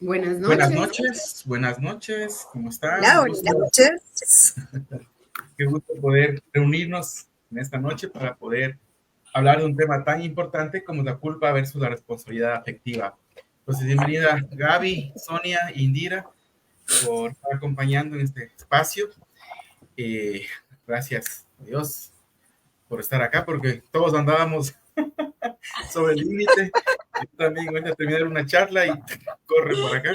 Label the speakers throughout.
Speaker 1: Buenas noches.
Speaker 2: Buenas noches, ¿cómo
Speaker 3: Hola,
Speaker 2: están?
Speaker 3: buenas noches.
Speaker 2: Qué gusto poder reunirnos en esta noche para poder hablar de un tema tan importante como la culpa versus la responsabilidad afectiva. Entonces, bienvenida Gaby, Sonia e Indira por estar acompañando en este espacio. Gracias a Dios por estar acá, porque todos andábamos sobre el límite. Yo también voy a terminar una charla y corre por acá.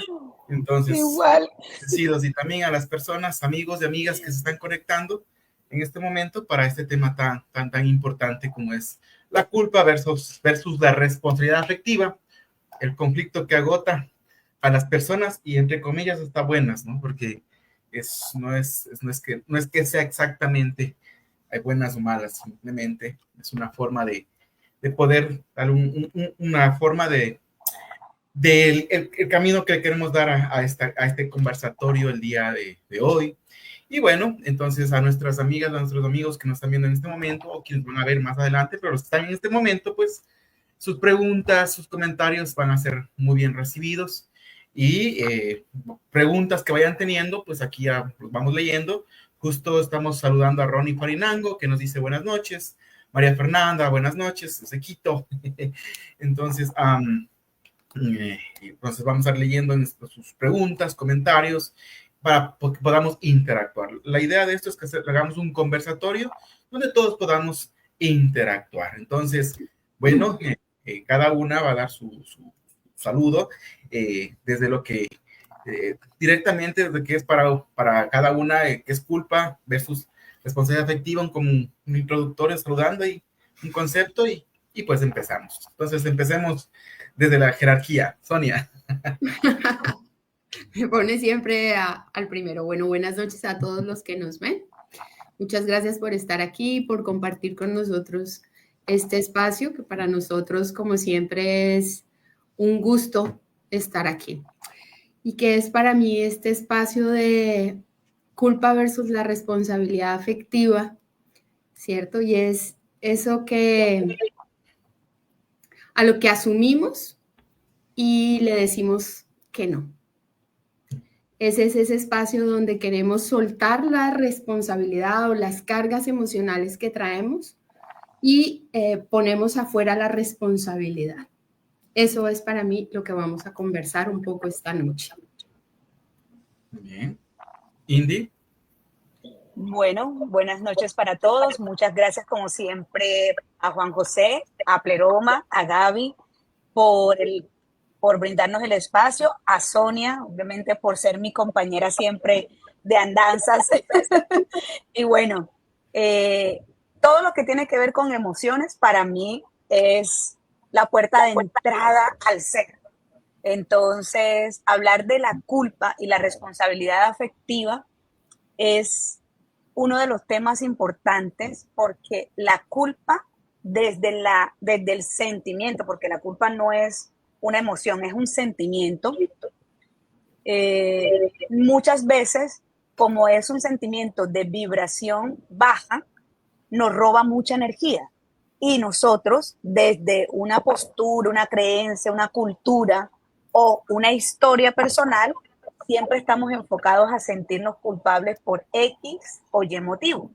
Speaker 2: Entonces,
Speaker 3: Igual.
Speaker 2: bendecidos y también a las personas, amigos y amigas que se están conectando en este momento para este tema tan importante como es la culpa versus la responsabilidad afectiva, el conflicto que agota a las personas y entre comillas está buenas, ¿no? Porque no es que sea exactamente hay buenas o malas, simplemente es una forma de poder dar una forma del el camino que queremos dar a este conversatorio el día de hoy. Y bueno, entonces a nuestras amigas, a nuestros amigos que nos están viendo en este momento o quienes van a ver más adelante, pero los que están en este momento, pues sus preguntas, sus comentarios van a ser muy bien recibidos. Y preguntas que vayan teniendo, pues aquí ya los vamos leyendo. Justo estamos saludando a Ronnie Farinango, que nos dice buenas noches. María Fernanda, buenas noches, Ezequito. Entonces, entonces vamos a ir leyendo sus preguntas, comentarios, para que podamos interactuar. La idea de esto es que hagamos un conversatorio donde todos podamos interactuar. Entonces, bueno, cada una va a dar su saludo desde lo que directamente desde que es para cada una, que es culpa versus responsabilidad afectiva, como un introductorio saludando y un concepto y pues empezamos. Entonces empecemos desde la jerarquía. Sonia.
Speaker 1: Me pone siempre al primero. Bueno, buenas noches a todos los que nos ven. Muchas gracias por estar aquí, por compartir con nosotros este espacio, que para nosotros, como siempre, es un gusto estar aquí. Y que es para mí este espacio de culpa versus la responsabilidad afectiva, ¿cierto? Y es eso que a lo que asumimos y le decimos que no. Ese es ese espacio donde queremos soltar la responsabilidad o las cargas emocionales que traemos y ponemos afuera la responsabilidad. Eso es para mí lo que vamos a conversar un poco esta noche.
Speaker 2: Bien. Indy.
Speaker 3: Bueno, buenas noches para todos. Muchas gracias, como siempre, a Juan José, a Pleroma, a Gaby, por brindarnos el espacio, a Sonia, obviamente, por ser mi compañera siempre de andanzas. Y bueno, todo lo que tiene que ver con emociones, para mí, es la puerta de entrada al ser. Entonces, hablar de la culpa y la responsabilidad afectiva es uno de los temas importantes porque la culpa desde el sentimiento, porque la culpa no es una emoción, es un sentimiento. Muchas veces, como es un sentimiento de vibración baja, nos roba mucha energía. Y nosotros, desde una postura, una creencia, una cultura o una historia personal, siempre estamos enfocados a sentirnos culpables por X o Y motivo.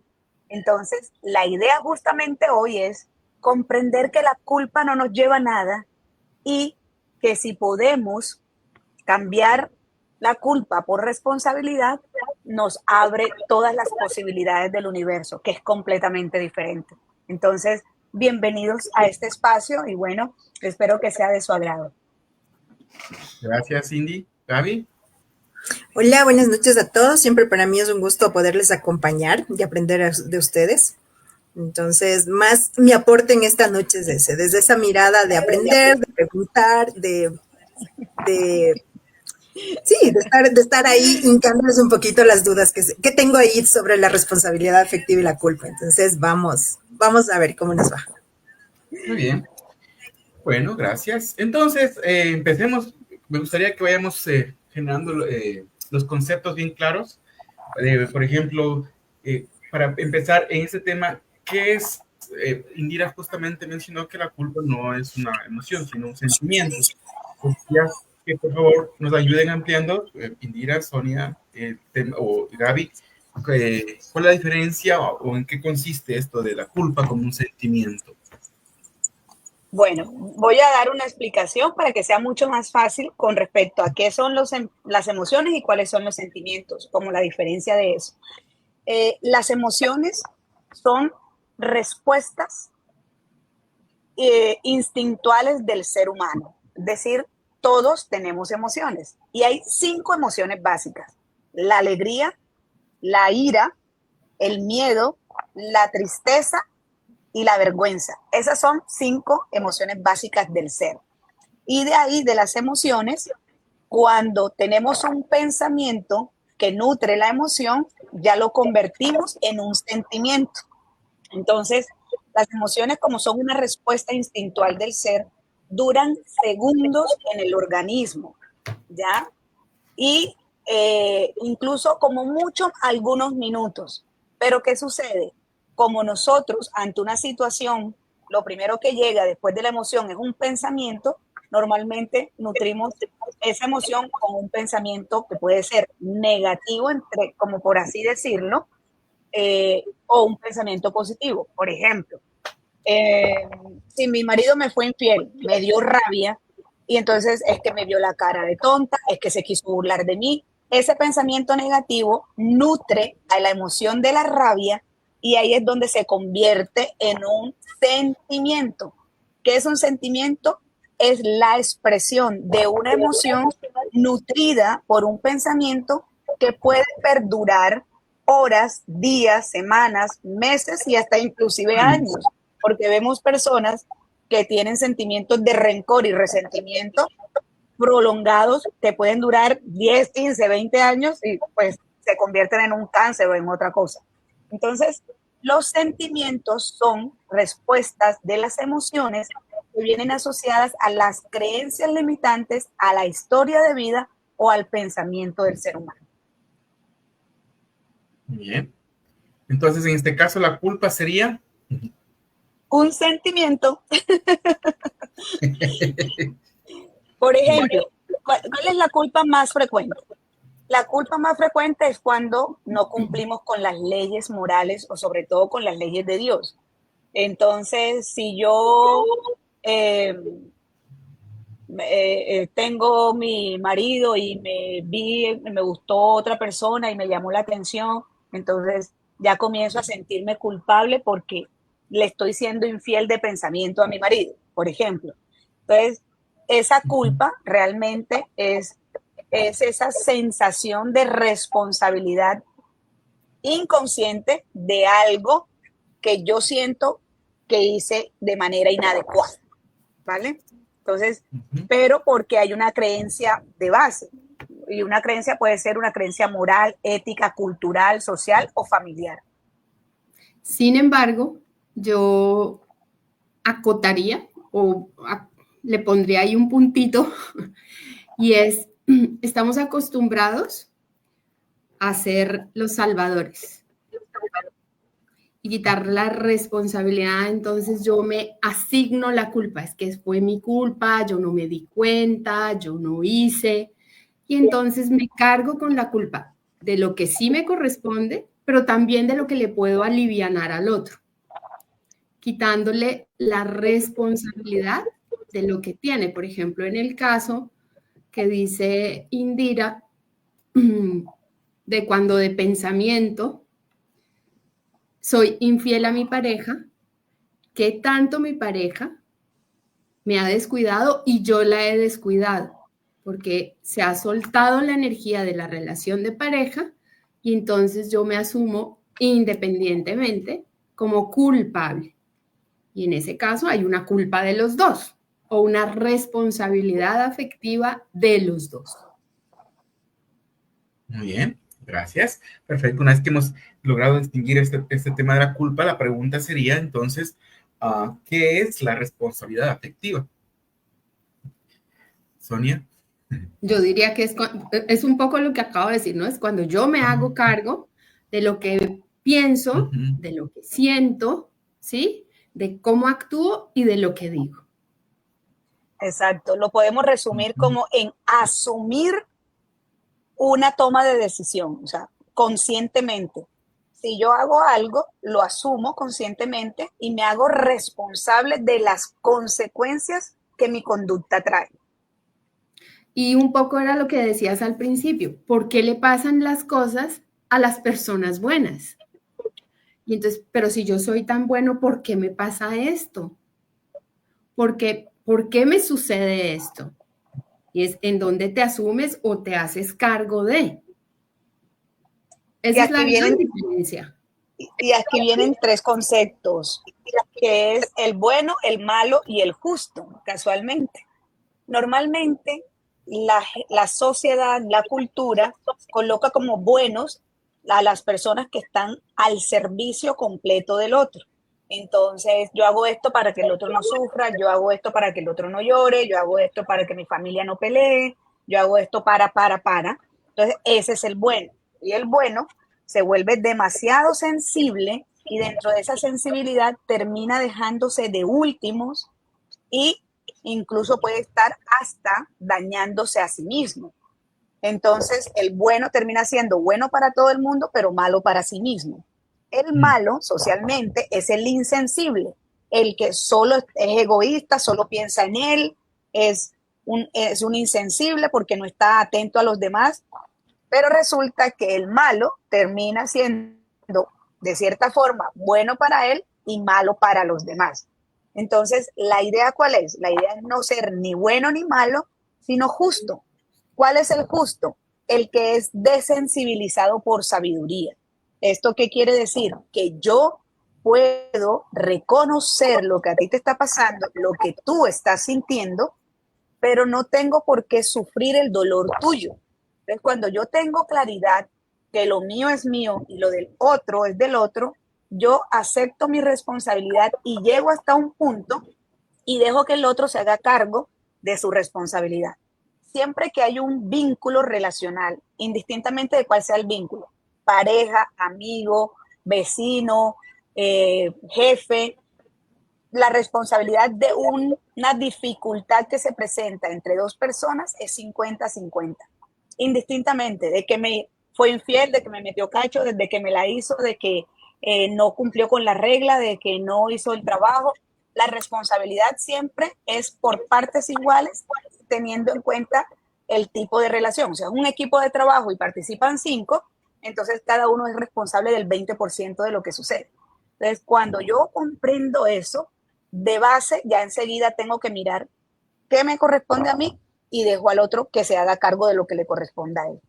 Speaker 3: Entonces, la idea justamente hoy es comprender que la culpa no nos lleva a nada y que si podemos cambiar la culpa por responsabilidad, nos abre todas las posibilidades del universo, que es completamente diferente. Entonces, bienvenidos a este espacio y bueno, espero que sea de su agrado.
Speaker 2: Gracias, Indy. Gaby.
Speaker 4: Hola, buenas noches a todos. Siempre para mí es un gusto poderles acompañar y aprender de ustedes. Entonces, más mi aporte en esta noche es ese, desde esa mirada de aprender, de preguntar, de estar ahí hincándoles un poquito las dudas que tengo ahí sobre la responsabilidad afectiva y la culpa. Entonces, vamos a ver cómo nos va.
Speaker 2: Muy bien. Bueno, gracias. Entonces, empecemos. Me gustaría que vayamos generando los conceptos bien claros. Por ejemplo, para empezar en este tema, ¿qué es? Indira justamente mencionó que la culpa no es una emoción, sino un sentimiento. Entonces, ya que por favor nos ayuden ampliando, Indira, Sonia o Gaby, ¿cuál es la diferencia o en qué consiste esto de la culpa como un sentimiento?
Speaker 3: Bueno, voy a dar una explicación para que sea mucho más fácil con respecto a qué son las emociones y cuáles son los sentimientos, como la diferencia de eso. Las emociones son respuestas instintuales del ser humano. Es decir, todos tenemos emociones y hay 5 emociones básicas: la alegría, la ira, el miedo, la tristeza y la vergüenza. Esas son 5 emociones básicas del ser. Y de ahí, de las emociones, cuando tenemos un pensamiento que nutre la emoción, ya lo convertimos en un sentimiento. Entonces, las emociones, como son una respuesta instintual del ser, duran segundos en el organismo, ¿ya? Y incluso como mucho algunos minutos. Pero ¿qué sucede? Como nosotros ante una situación, lo primero que llega después de la emoción es un pensamiento, normalmente nutrimos esa emoción con un pensamiento que puede ser negativo, como por así decirlo, o un pensamiento positivo. Por ejemplo, si mi marido me fue infiel, me dio rabia, y entonces es que me vio la cara de tonta, es que se quiso burlar de mí. Ese pensamiento negativo nutre a la emoción de la rabia y ahí es donde se convierte en un sentimiento. ¿Qué es un sentimiento? Es la expresión de una emoción nutrida por un pensamiento que puede perdurar horas, días, semanas, meses y hasta inclusive años, porque vemos personas que tienen sentimientos de rencor y resentimiento prolongados que pueden durar 10, 15, 20 años y pues se convierten en un cáncer o en otra cosa. Entonces, los sentimientos son respuestas de las emociones que vienen asociadas a las creencias limitantes, a la historia de vida o al pensamiento del ser humano.
Speaker 2: Bien. Entonces, en este caso, la culpa sería
Speaker 3: un sentimiento. Por ejemplo, ¿cuál es la culpa más frecuente? La culpa más frecuente es cuando no cumplimos con las leyes morales o sobre todo con las leyes de Dios. Entonces, si yo tengo mi marido y me gustó otra persona y me llamó la atención, entonces ya comienzo a sentirme culpable porque le estoy siendo infiel de pensamiento a mi marido, por ejemplo. Entonces, esa culpa realmente es esa sensación de responsabilidad inconsciente de algo que yo siento que hice de manera inadecuada, ¿vale? Entonces, pero porque hay una creencia de base, y una creencia puede ser una creencia moral, ética, cultural, social o familiar.
Speaker 1: Sin embargo, yo acotaría o le pondría ahí un puntito y es, estamos acostumbrados a ser los salvadores y quitar la responsabilidad, entonces yo me asigno la culpa, es que fue mi culpa, yo no me di cuenta, yo no hice, y entonces me cargo con la culpa de lo que sí me corresponde, pero también de lo que le puedo alivianar al otro, quitándole la responsabilidad de lo que tiene. Por ejemplo, en el caso que dice Indira, de cuando de pensamiento soy infiel a mi pareja, ¿qué tanto mi pareja me ha descuidado y yo la he descuidado? Porque se ha soltado la energía de la relación de pareja y entonces yo me asumo independientemente como culpable. Y en ese caso hay una culpa de los dos o una responsabilidad afectiva de los dos.
Speaker 2: Muy bien, gracias. Perfecto. Una vez que hemos logrado distinguir este tema de la culpa, la pregunta sería entonces, ¿qué es la responsabilidad afectiva? Sonia.
Speaker 1: Yo diría que es un poco lo que acabo de decir, ¿no? Es cuando yo me hago cargo de lo que pienso, de lo que siento, ¿sí? De cómo actúo y de lo que digo.
Speaker 3: Exacto. Lo podemos resumir como en asumir una toma de decisión, o sea, conscientemente. Si yo hago algo, lo asumo conscientemente y me hago responsable de las consecuencias que mi conducta trae.
Speaker 1: Y un poco era lo que decías al principio, ¿por qué le pasan las cosas a las personas buenas? Y entonces, pero si yo soy tan bueno, ¿por qué me pasa esto? ¿Por qué me sucede esto? Y es en dónde te asumes o te haces cargo de. Esa es la gran diferencia.
Speaker 3: Y aquí vienen tres conceptos, que es el bueno, el malo y el justo, casualmente. Normalmente la sociedad, la cultura, coloca como buenos a las personas que están al servicio completo del otro. Entonces, yo hago esto para que el otro no sufra, yo hago esto para que el otro no llore, yo hago esto para que mi familia no pelee, yo hago esto para. Entonces, ese es el bueno. Y el bueno se vuelve demasiado sensible y dentro de esa sensibilidad termina dejándose de últimos y incluso puede estar hasta dañándose a sí mismo. Entonces, el bueno termina siendo bueno para todo el mundo, pero malo para sí mismo. El malo, socialmente, es el insensible, el que solo es egoísta, solo piensa en él, es un insensible porque no está atento a los demás, pero resulta que el malo termina siendo, de cierta forma, bueno para él y malo para los demás. Entonces, ¿la idea cuál es? La idea es no ser ni bueno ni malo, sino justo. ¿Cuál es el justo? El que es desensibilizado por sabiduría. ¿Esto qué quiere decir? Que yo puedo reconocer lo que a ti te está pasando, lo que tú estás sintiendo, pero no tengo por qué sufrir el dolor tuyo. Entonces, cuando yo tengo claridad que lo mío es mío y lo del otro es del otro, yo acepto mi responsabilidad y llego hasta un punto y dejo que el otro se haga cargo de su responsabilidad. Siempre que hay un vínculo relacional, indistintamente de cuál sea el vínculo, pareja, amigo, vecino, jefe, la responsabilidad de una dificultad que se presenta entre dos personas es 50-50, indistintamente de que me fue infiel, de que me metió cacho, desde que me la hizo, de que no cumplió con la regla, de que no hizo el trabajo. La responsabilidad siempre es por partes iguales, teniendo en cuenta el tipo de relación. O sea, un equipo de trabajo y participan 5, entonces cada uno es responsable del 20% de lo que sucede. Entonces, cuando yo comprendo eso, de base, ya enseguida tengo que mirar qué me corresponde a mí y dejo al otro que se haga cargo de lo que le corresponda a él.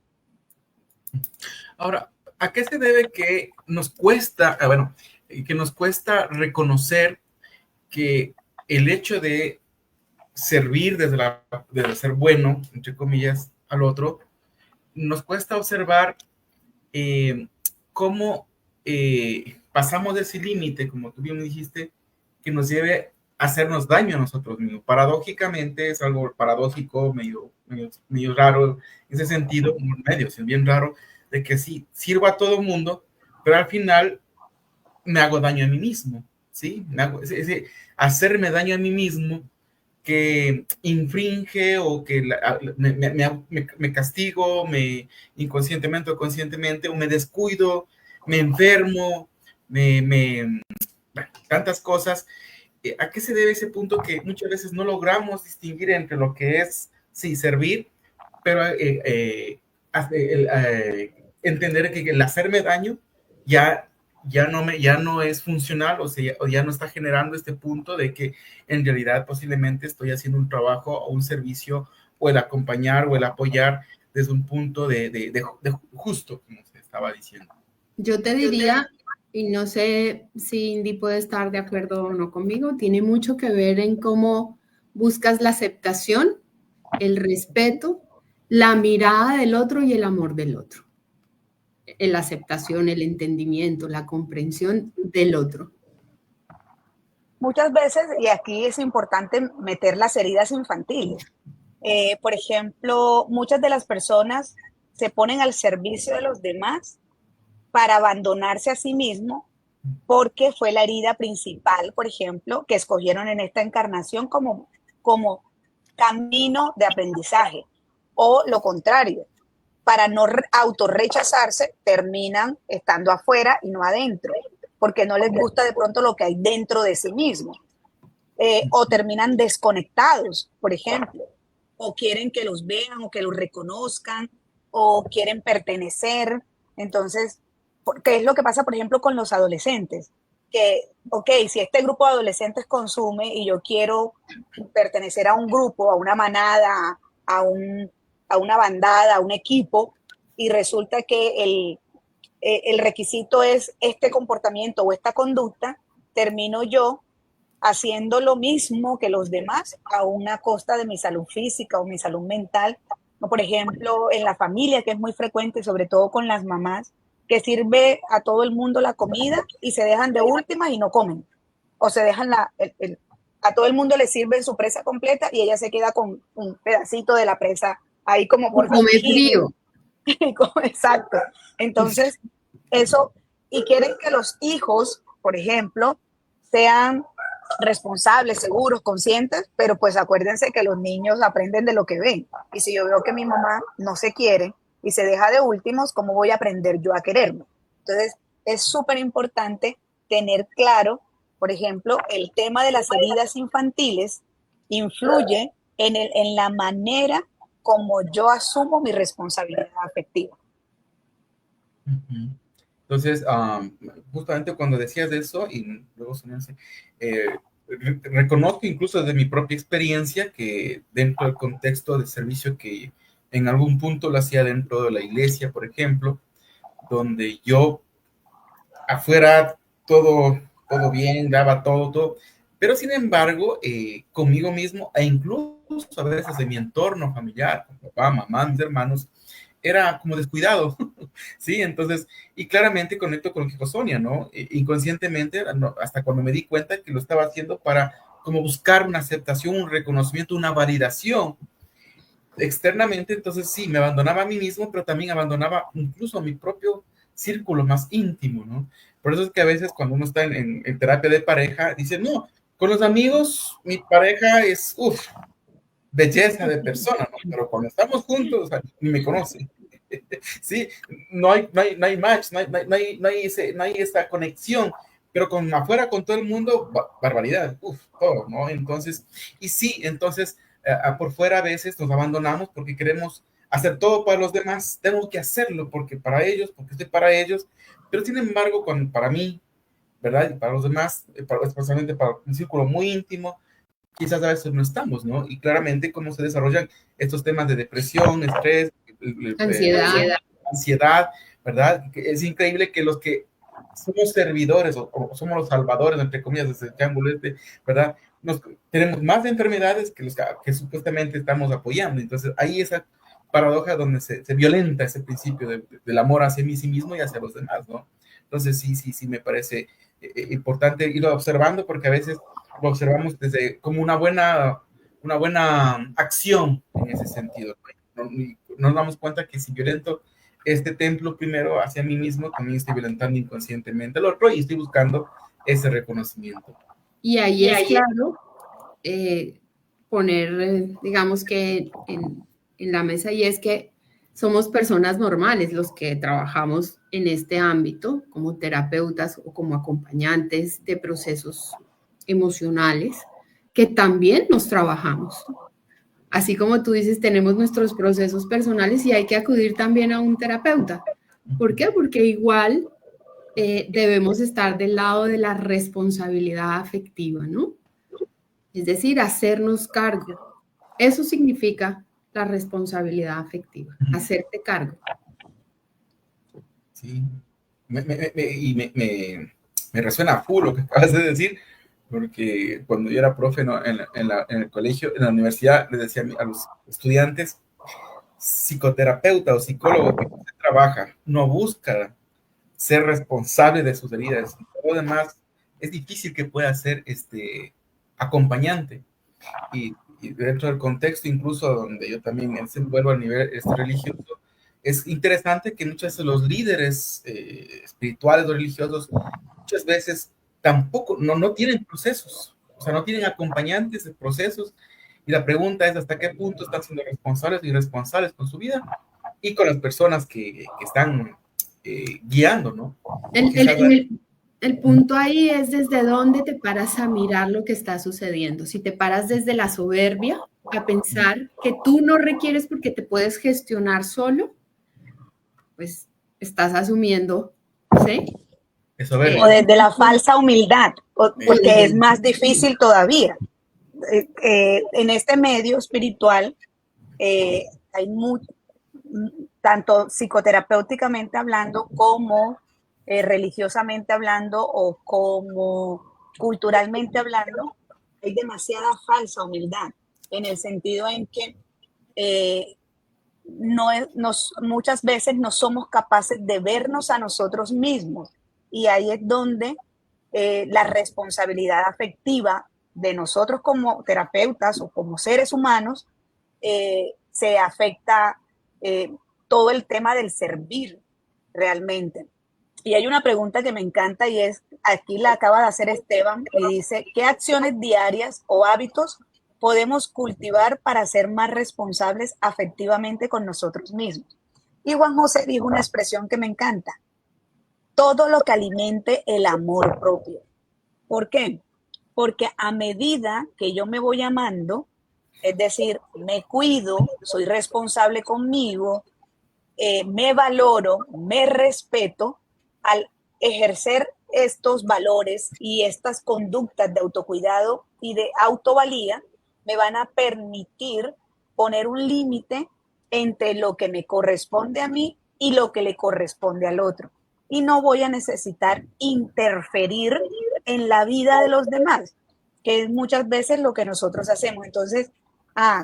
Speaker 2: Ahora, ¿a qué se debe que nos cuesta, que nos cuesta reconocer que el hecho de servir desde ser bueno, entre comillas, al otro, nos cuesta observar cómo pasamos de ese límite, como tú bien dijiste, que nos lleve a hacernos daño a nosotros mismos? Paradójicamente, es algo paradójico, medio raro, en ese sentido, es bien raro, de que sí, sirvo a todo el mundo, pero al final me hago daño a mí mismo, ¿sí? Ese hacerme daño a mí mismo que infringe o que me castigo, inconscientemente o conscientemente, o me descuido, me enfermo, bueno, tantas cosas. ¿A qué se debe ese punto que muchas veces no logramos distinguir entre lo que es, sí, servir, pero entender que el hacerme daño ya no es funcional, o sea, ya no está generando este punto de que en realidad posiblemente estoy haciendo un trabajo o un servicio, o el acompañar o el apoyar desde un punto de justo, como se estaba diciendo?
Speaker 1: Yo te diría, y no sé si Indy puede estar de acuerdo o no conmigo, tiene mucho que ver en cómo buscas la aceptación, el respeto, la mirada del otro y el amor del otro. La aceptación, el entendimiento, la comprensión del otro.
Speaker 3: Muchas veces, y aquí es importante meter las heridas infantiles. Por ejemplo, muchas de las personas se ponen al servicio de los demás para abandonarse a sí mismo, porque fue la herida principal, por ejemplo, que escogieron en esta encarnación como camino de aprendizaje. O lo contrario, para no autorrechazarse, terminan estando afuera y no adentro, porque no les gusta de pronto lo que hay dentro de sí mismos. O terminan desconectados, por ejemplo, o quieren que los vean o que los reconozcan, o quieren pertenecer. Entonces, ¿qué es lo que pasa, por ejemplo, con los adolescentes? Que, ok, si este grupo de adolescentes consume y yo quiero pertenecer a un grupo, a una manada, a una bandada, a un equipo, y resulta que el requisito es este comportamiento o esta conducta, termino yo haciendo lo mismo que los demás a una costa de mi salud física o mi salud mental. ¿No? Por ejemplo, en la familia, que es muy frecuente, sobre todo con las mamás, que sirve a todo el mundo la comida y se dejan de última y no comen. O se dejan a todo el mundo le sirven su presa completa y ella se queda con un pedacito de la presa ahí como por
Speaker 1: come frío.
Speaker 3: Exacto. Entonces, eso, y quieren que los hijos, por ejemplo, sean responsables, seguros, conscientes, pero pues acuérdense que los niños aprenden de lo que ven. Y si yo veo que mi mamá no se quiere y se deja de últimos, ¿cómo voy a aprender yo a quererme? Entonces, es súper importante tener claro, por ejemplo, el tema de las heridas infantiles influye en la manera como yo asumo mi responsabilidad afectiva.
Speaker 2: Entonces, justamente cuando decías de eso, y luego reconozco incluso desde mi propia experiencia que dentro del contexto de servicio que en algún punto lo hacía dentro de la iglesia, por ejemplo, donde yo afuera todo bien, daba todo, pero sin embargo, conmigo mismo e incluso a veces de mi entorno familiar, papá, mamá, mis hermanos, era como descuidado, ¿sí? Entonces, y claramente conecto con lo que dijo Sonia, ¿no? Inconscientemente, hasta cuando me di cuenta que lo estaba haciendo para como buscar una aceptación, un reconocimiento, una validación externamente, entonces sí, me abandonaba a mí mismo, pero también abandonaba incluso a mi propio círculo más íntimo, ¿no? Por eso es que a veces cuando uno está en terapia de pareja, dice, no, con los amigos, mi pareja es, belleza de persona, ¿no? Pero cuando estamos juntos, o sea, ni me conoce. Sí, no hay match, no hay esta conexión, pero con afuera, con todo el mundo, barbaridad, todo, ¿no? Entonces, y sí, entonces, por fuera a veces nos abandonamos porque queremos hacer todo para los demás, tengo que hacerlo porque estoy para ellos, pero sin embargo, para mí, ¿verdad? Y para los demás, especialmente para un círculo muy íntimo, quizás a veces no estamos, ¿no? Y claramente cómo se desarrollan estos temas de depresión, estrés, ansiedad, ¿verdad? Es increíble que los que somos servidores o somos los salvadores, entre comillas, desde el triángulo ¿verdad? Tenemos más enfermedades que los que supuestamente estamos apoyando. Entonces, ahí esa paradoja donde se violenta ese principio del amor hacia mí sí mismo y hacia los demás, ¿no? Entonces, sí, me parece importante irlo observando porque a veces lo observamos desde como una buena acción en ese sentido. No nos damos cuenta que si violento este templo primero hacia mí mismo, también estoy violentando inconscientemente al otro y estoy buscando ese reconocimiento.
Speaker 1: Y ahí es claro poner, digamos que en la mesa, y es que somos personas normales los que trabajamos en este ámbito como terapeutas o como acompañantes de procesos emocionales que también nos trabajamos. Así como tú dices, tenemos nuestros procesos personales y hay que acudir también a un terapeuta. ¿Por qué? Porque igual debemos estar del lado de la responsabilidad afectiva, ¿no? Es decir, hacernos cargo. Eso significa la responsabilidad afectiva, hacerte cargo.
Speaker 2: Sí, me resuena full lo que acabas de decir, porque cuando yo era profe, ¿no? en el colegio, en la universidad, les decía a los estudiantes, psicoterapeuta o psicólogo que trabaja, no busca ser responsable de sus heridas. Todo lo demás es difícil que pueda ser acompañante. Y dentro del contexto, incluso donde yo también me desenvuelvo a nivel religioso, es interesante que muchas veces los líderes espirituales o religiosos muchas veces tampoco, no tienen procesos, o sea, no tienen acompañantes de procesos Y la pregunta es hasta qué punto están siendo responsables y irresponsables con su vida y con las personas que están guiando, ¿no?
Speaker 1: El, el-
Speaker 2: Quizás,
Speaker 1: el- el punto ahí es desde dónde te paras a mirar lo que está sucediendo. Si te paras desde la soberbia a pensar que tú no requieres porque te puedes gestionar solo, pues estás asumiendo, ¿sí?
Speaker 2: es
Speaker 3: O
Speaker 2: soberbia.
Speaker 3: desde la falsa humildad, porque es más difícil todavía. En este medio espiritual hay mucho, tanto psicoterapéuticamente hablando como religiosamente hablando o como culturalmente hablando, hay demasiada falsa humildad, en el sentido en que eh, muchas veces no somos capaces de vernos a nosotros mismos. Y ahí es donde la responsabilidad afectiva de nosotros como terapeutas o como seres humanos se afecta todo el tema del servir realmente. Y hay una pregunta que me encanta y es, aquí la acaba de hacer Esteban y dice, ¿qué acciones diarias o hábitos podemos cultivar para ser más responsables afectivamente con nosotros mismos? Y Juan José dijo una expresión que me encanta, todo lo que alimente el amor propio. ¿Por qué? Porque a medida que yo me voy amando, es decir, me cuido, soy responsable conmigo, me valoro, me respeto, al ejercer estos valores y estas conductas de autocuidado y de autovalía, me van a permitir poner un límite entre lo que me corresponde a mí y lo que le corresponde al otro. Y no voy a necesitar interferir en la vida de los demás, que es muchas veces lo que nosotros hacemos. Entonces,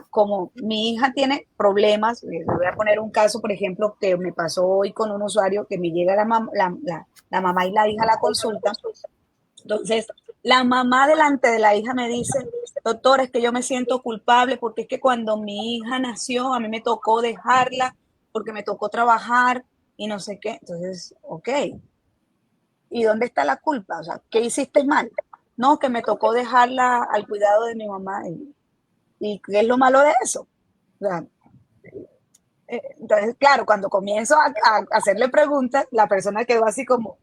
Speaker 3: como mi hija tiene problemas, le voy a poner un caso, por ejemplo, que me pasó hoy con un usuario que me llega la mamá y la hija a la consulta. Entonces, la mamá delante de la hija me dice, doctor, es que yo me siento culpable porque es que cuando mi hija nació, a mí me tocó dejarla porque me tocó trabajar y no sé qué. Entonces, ok, ¿y dónde está la culpa? O sea, ¿qué hiciste mal? No, que me tocó dejarla al cuidado de mi mamá. ¿Y qué es lo malo de eso? O sea, entonces, claro, cuando comienzo a hacerle preguntas, la persona quedó así como,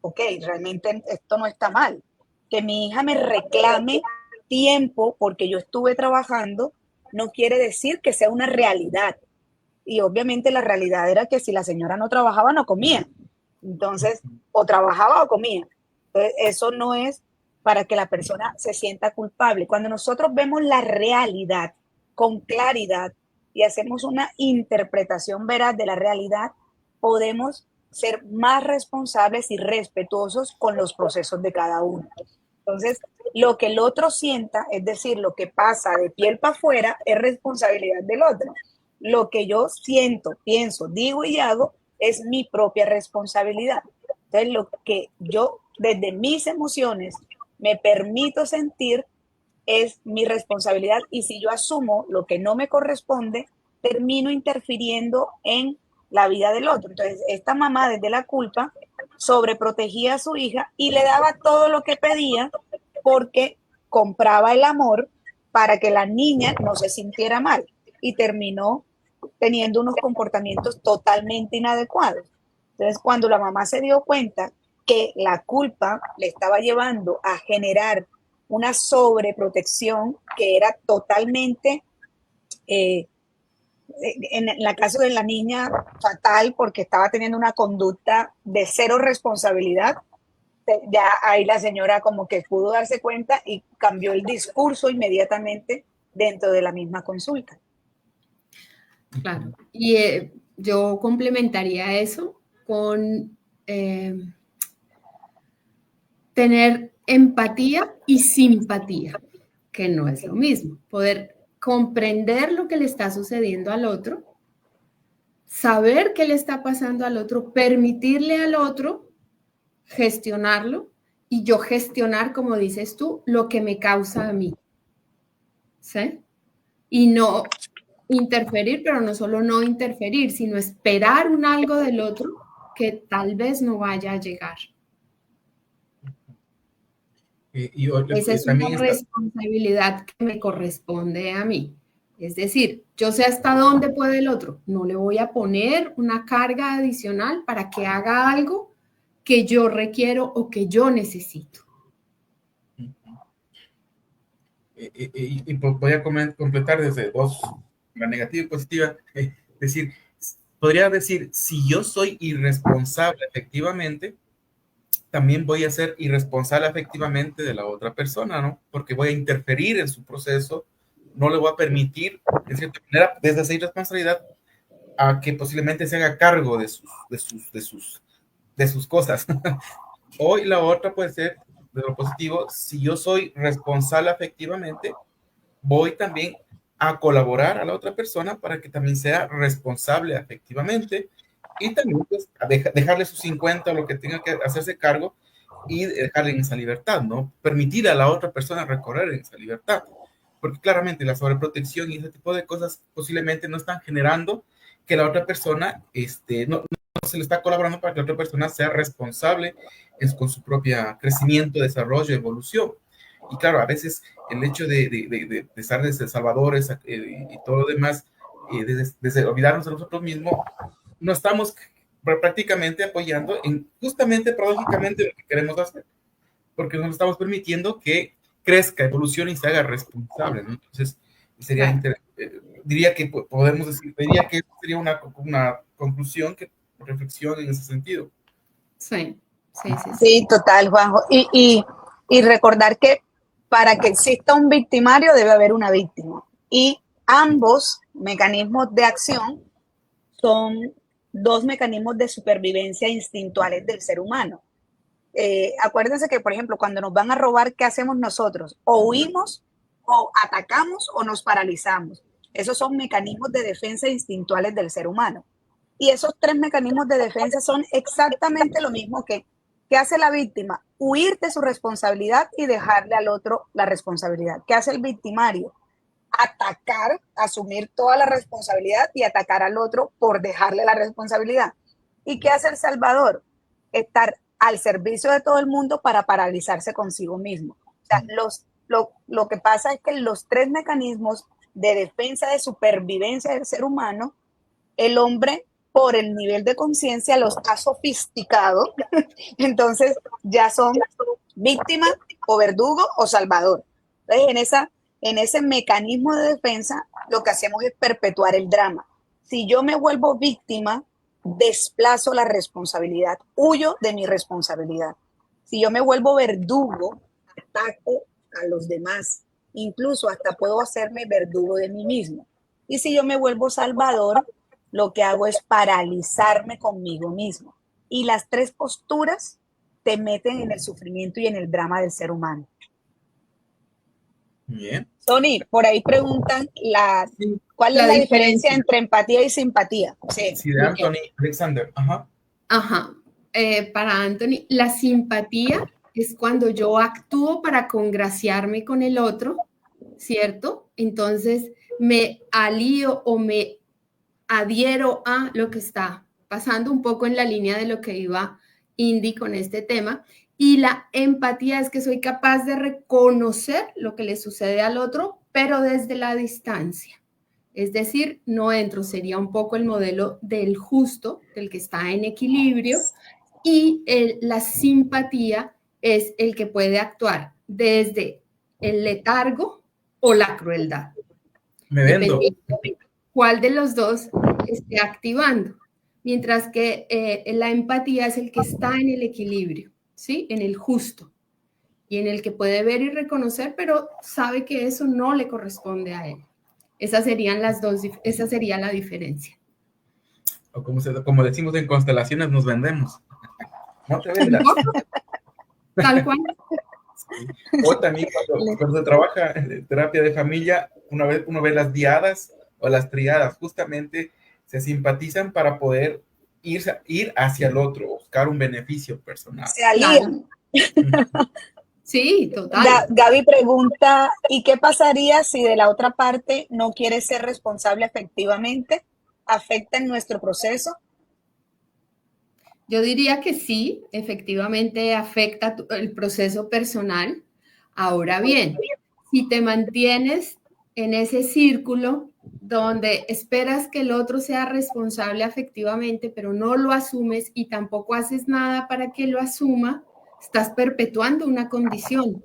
Speaker 3: ok, realmente esto no está mal. Que mi hija me reclame tiempo porque yo estuve trabajando no quiere decir que sea una realidad. Y obviamente la realidad era que si la señora no trabajaba, no comía. Entonces, o trabajaba o comía. Entonces, eso no es para que la persona se sienta culpable. Cuando nosotros vemos la realidad con claridad y hacemos una interpretación veraz de la realidad, podemos ser más responsables y respetuosos con los procesos de cada uno. Entonces, lo que el otro sienta, es decir, lo que pasa de piel para afuera, es responsabilidad del otro. Lo que yo siento, pienso, digo y hago es mi propia responsabilidad. Entonces, lo que yo desde mis emociones me permito sentir es mi responsabilidad y si yo asumo lo que no me corresponde, termino interfiriendo en la vida del otro. Entonces, esta mamá desde la culpa sobreprotegía a su hija y le daba todo lo que pedía porque compraba el amor para que la niña no se sintiera mal y terminó teniendo unos comportamientos totalmente inadecuados. Entonces, cuando la mamá se dio cuenta que la culpa le estaba llevando a generar una sobreprotección que era totalmente, en la caso de la niña, fatal porque estaba teniendo una conducta de cero responsabilidad, ya ahí la señora como que pudo darse cuenta y cambió el discurso inmediatamente dentro de la misma consulta.
Speaker 1: Claro. Y yo complementaría eso con tener empatía y simpatía, que no es lo mismo. Poder comprender lo que le está sucediendo al otro, saber qué le está pasando al otro, permitirle al otro gestionarlo y yo gestionar, como dices tú, lo que me causa a mí. ¿Sí? Y no interferir, pero no solo no interferir, sino esperar un algo del otro que tal vez no vaya a llegar. Esa es una
Speaker 2: también está...
Speaker 1: responsabilidad que me corresponde a mí. Es decir, yo sé hasta dónde puede el otro. No le voy a poner una carga adicional para que haga algo que yo requiero o que yo necesito.
Speaker 2: Y voy a completar desde dos, la negativa y positiva. Es decir, podría decir, si yo soy irresponsable efectivamente, también voy a ser irresponsable efectivamente de la otra persona, ¿no? Porque voy a interferir en su proceso, no le voy a permitir, de cierta manera, desde esa irresponsabilidad, a que posiblemente se haga cargo de sus cosas. O la otra puede ser, de lo positivo, si yo soy responsable efectivamente, voy también a colaborar a la otra persona para que también sea responsable efectivamente y también pues, dejarle sus 50 o lo que tenga que hacerse cargo y dejarle en esa libertad, ¿no? Permitir a la otra persona recorrer en esa libertad. Porque claramente la sobreprotección y ese tipo de cosas posiblemente no están generando que la otra persona no se le está colaborando para que la otra persona sea responsable con su propio crecimiento, desarrollo, evolución. Y claro, a veces el hecho de estar desde salvadores y todo lo demás, desde olvidarnos de nosotros mismos, no estamos prácticamente apoyando en justamente, paradójicamente, lo que queremos hacer, porque no estamos permitiendo que crezca, evolucione y se haga responsable, ¿no? Entonces, sería diría que podemos decir, diría que sería una conclusión, que reflexión en ese sentido.
Speaker 1: Sí, sí, sí.
Speaker 3: Sí, total, Juanjo. Y recordar que para que exista un victimario debe haber una víctima. Y ambos mecanismos de acción son dos mecanismos de supervivencia instintuales del ser humano. Acuérdense que, por ejemplo, cuando nos van a robar, ¿qué hacemos nosotros? O huimos, o atacamos, o nos paralizamos. Esos son mecanismos de defensa instintuales del ser humano. Y esos tres mecanismos de defensa son exactamente lo mismo que ¿qué hace la víctima? Huir de su responsabilidad y dejarle al otro la responsabilidad. ¿Qué hace el victimario? Atacar, asumir toda la responsabilidad y atacar al otro por dejarle la responsabilidad. ¿Y qué hace el salvador? Estar al servicio de todo el mundo para paralizarse consigo mismo. O sea, lo que pasa es que los tres mecanismos de defensa, de supervivencia del ser humano, el hombre, por el nivel de conciencia, los ha sofisticado. Entonces, ya son víctima o verdugo o salvador. Entonces, en ese mecanismo de defensa, lo que hacemos es perpetuar el drama. Si yo me vuelvo víctima, desplazo la responsabilidad, huyo de mi responsabilidad. Si yo me vuelvo verdugo, ataco a los demás. Incluso hasta puedo hacerme verdugo de mí mismo. Y si yo me vuelvo salvador, lo que hago es paralizarme conmigo mismo. Y las tres posturas te meten en el sufrimiento y en el drama del ser humano.
Speaker 2: Bien.
Speaker 3: Sony, por ahí preguntan cuál es la diferencia entre empatía y simpatía.
Speaker 2: Sí, de Anthony Alexander. Ajá.
Speaker 1: Ajá. Para Anthony, la simpatía es cuando yo actúo para congraciarme con el otro, ¿cierto? Entonces me alío o me adhiero a lo que está pasando, un poco en la línea de lo que iba Indy con este tema. Y la empatía es que soy capaz de reconocer lo que le sucede al otro, pero desde la distancia. Es decir, no entro, sería un poco el modelo del justo, del que está en equilibrio, y la simpatía es el que puede actuar desde el letargo o la crueldad.
Speaker 2: Me vendo.
Speaker 1: ¿Cuál de los dos esté activando? Mientras que la empatía es el que está en el equilibrio, ¿sí? En el justo, y en el que puede ver y reconocer, pero sabe que eso no le corresponde a él. Esas serían esa sería la diferencia.
Speaker 2: O como decimos en constelaciones, nos vendemos. No te vendas.
Speaker 1: Tal cual.
Speaker 2: Sí. O también cuando se trabaja en terapia de familia, uno ve las diadas o las triadas, justamente se simpatizan para poder ir hacia el otro, buscar un beneficio personal.
Speaker 3: Se alían.
Speaker 1: Sí, total.
Speaker 3: Gaby pregunta, ¿y qué pasaría si de la otra parte no quiere ser responsable efectivamente? ¿Afecta en nuestro proceso?
Speaker 1: Yo diría que sí, efectivamente afecta el proceso personal, Ahora bien, si te mantienes en ese círculo donde esperas que el otro sea responsable afectivamente, pero no lo asumes y tampoco haces nada para que lo asuma, estás perpetuando una condición.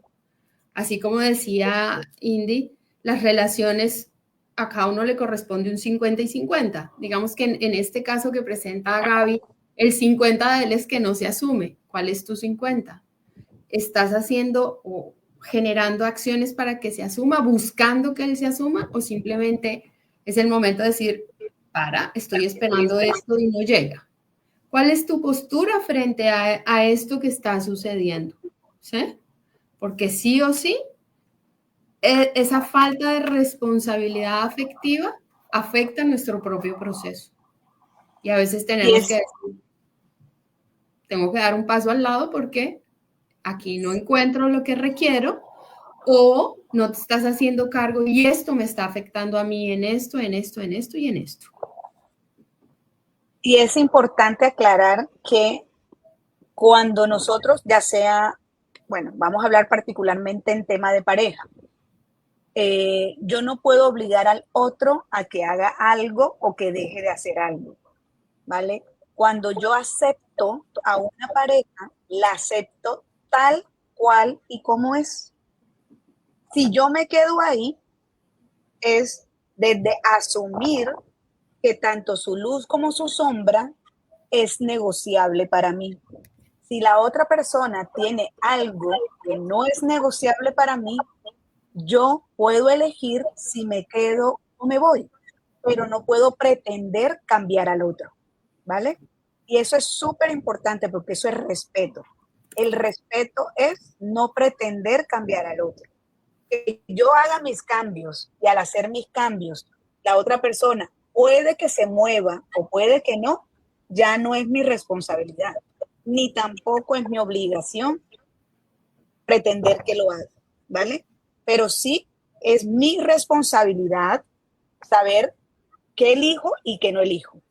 Speaker 1: Así como decía Indy, las relaciones a cada uno le corresponde un 50 y 50. Digamos que en este caso que presenta Gaby, el 50 de él es que no se asume. ¿Cuál es tu 50? ¿Estás haciendo o generando acciones para que se asuma, buscando que él se asuma, o simplemente es el momento de decir, estoy esperando esto y no llega? ¿Cuál es tu postura frente a esto que está sucediendo? ¿Sí? Porque sí o sí, esa falta de responsabilidad afectiva afecta nuestro propio proceso. Y a veces tenemos que decir, tengo que dar un paso al lado porque aquí no encuentro lo que requiero, o no te estás haciendo cargo y esto me está afectando a mí en esto, en esto, en esto y en esto.
Speaker 3: Y es importante aclarar que cuando nosotros, ya sea, bueno, vamos a hablar particularmente en tema de pareja, yo no puedo obligar al otro a que haga algo o que deje de hacer algo, ¿vale? Cuando yo acepto a una pareja, la acepto tal cual y como es. Si yo me quedo ahí, es desde asumir que tanto su luz como su sombra es negociable para mí. Si la otra persona tiene algo que no es negociable para mí, yo puedo elegir si me quedo o me voy, pero no puedo pretender cambiar al otro, ¿vale? Y eso es súper importante porque eso es respeto. El respeto es no pretender cambiar al otro. Que yo haga mis cambios y al hacer mis cambios, la otra persona puede que se mueva o puede que no, ya no es mi responsabilidad, ni tampoco es mi obligación pretender que lo haga, ¿vale? Pero sí es mi responsabilidad saber qué elijo y qué no elijo.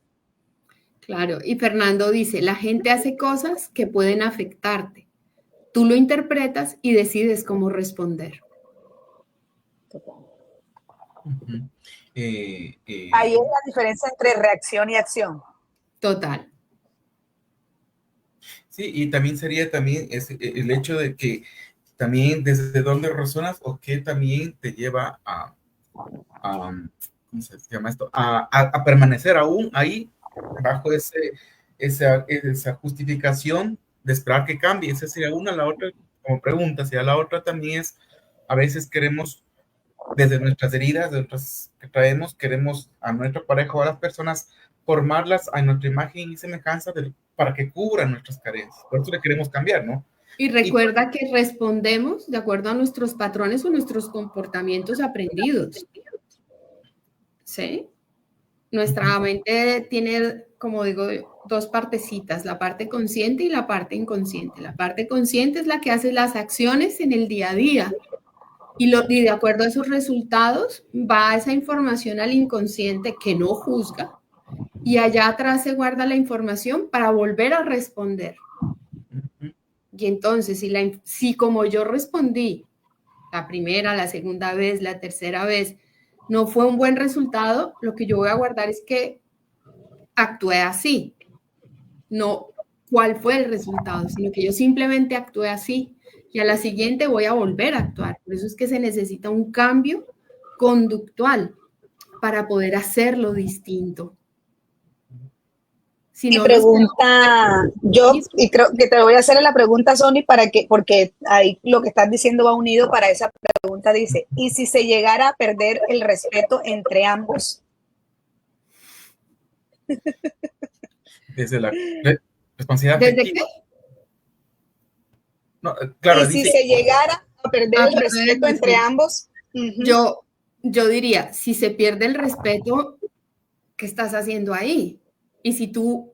Speaker 1: Claro, y Fernando dice, la gente hace cosas que pueden afectarte. Tú lo interpretas y decides cómo responder.
Speaker 3: Ahí es la diferencia entre reacción y acción.
Speaker 1: Total.
Speaker 2: Sí, y también sería también el hecho de que también desde dónde resonas o qué también te lleva a ¿cómo se llama esto? A permanecer aún ahí bajo esa justificación de esperar que cambie. Esa sería una. La otra, como pregunta, si a la otra también es, a veces queremos, desde nuestras heridas, de otras que traemos, queremos a nuestra pareja o a las personas formarlas a nuestra imagen y semejanza para que cubran nuestras carencias. Por eso le queremos cambiar, ¿no?
Speaker 1: Y recuerda que respondemos de acuerdo a nuestros patrones o nuestros comportamientos aprendidos. ¿Sí? Nuestra mente tiene, como digo, dos partecitas, la parte consciente y la parte inconsciente. La parte consciente es la que hace las acciones en el día a día. Y de acuerdo a esos resultados, va esa información al inconsciente que no juzga, y allá atrás se guarda la información para volver a responder. Y entonces, si como yo respondí la primera, la segunda vez, la tercera vez, no fue un buen resultado, lo que yo voy a guardar es que actué así, no cuál fue el resultado, sino que yo simplemente actué así y a la siguiente voy a volver a actuar. Por eso es que se necesita un cambio conductual para poder hacerlo distinto. Si
Speaker 3: Mi
Speaker 1: no,
Speaker 3: pregunta, y creo que te voy a hacer la pregunta, Sony, porque ahí lo que estás diciendo va unido para esa pregunta, dice, ¿y si se llegara a perder el respeto entre ambos?
Speaker 2: Desde la responsabilidad
Speaker 1: ¿Desde
Speaker 2: afectiva.
Speaker 1: qué?
Speaker 2: No, claro,
Speaker 3: ¿Y si se llegara a perder el respeto entre ambos?
Speaker 1: Yo diría, si se pierde el respeto, ¿qué estás haciendo ahí? Y si tú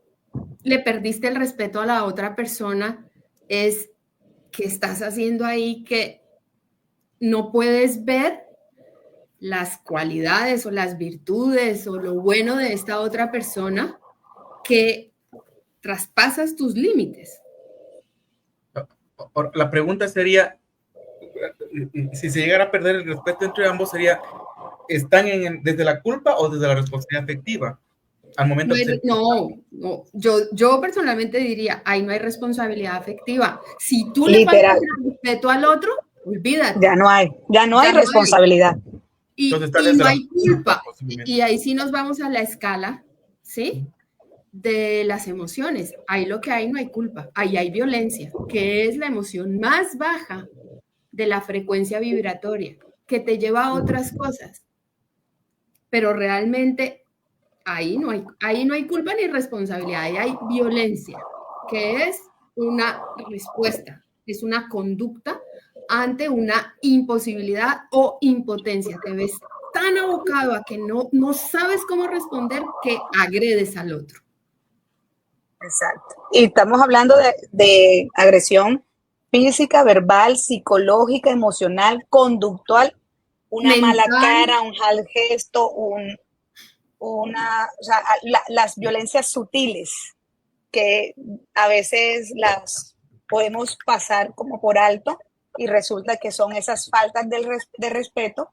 Speaker 1: le perdiste el respeto a la otra persona, es que estás haciendo ahí que no puedes ver las cualidades o las virtudes o lo bueno de esta otra persona, que traspasas tus límites.
Speaker 2: La pregunta sería, si se llegara a perder el respeto entre ambos, sería, ¿están desde la culpa o desde la responsabilidad afectiva? Al momento
Speaker 1: no, yo personalmente diría, ahí no hay responsabilidad afectiva. Si tú le
Speaker 3: Literal.
Speaker 1: faltas el respeto al otro, olvídate.
Speaker 3: Ya no hay responsabilidad.
Speaker 1: Y no hay culpa. Y ahí sí nos vamos a la escala, ¿sí? De las emociones. Ahí lo que hay no hay culpa. Ahí hay violencia, que es la emoción más baja de la frecuencia vibratoria, que te lleva a otras cosas. Pero realmente ahí no hay culpa ni responsabilidad, ahí hay violencia, que es una respuesta, es una conducta ante una imposibilidad o impotencia. Te ves tan abocado a que no sabes cómo responder que agredes al otro.
Speaker 3: Exacto. Y estamos hablando de agresión física, verbal, psicológica, emocional, conductual, una mental, mala cara, un mal gesto, las violencias sutiles que a veces las podemos pasar como por alto y resulta que son esas faltas de respeto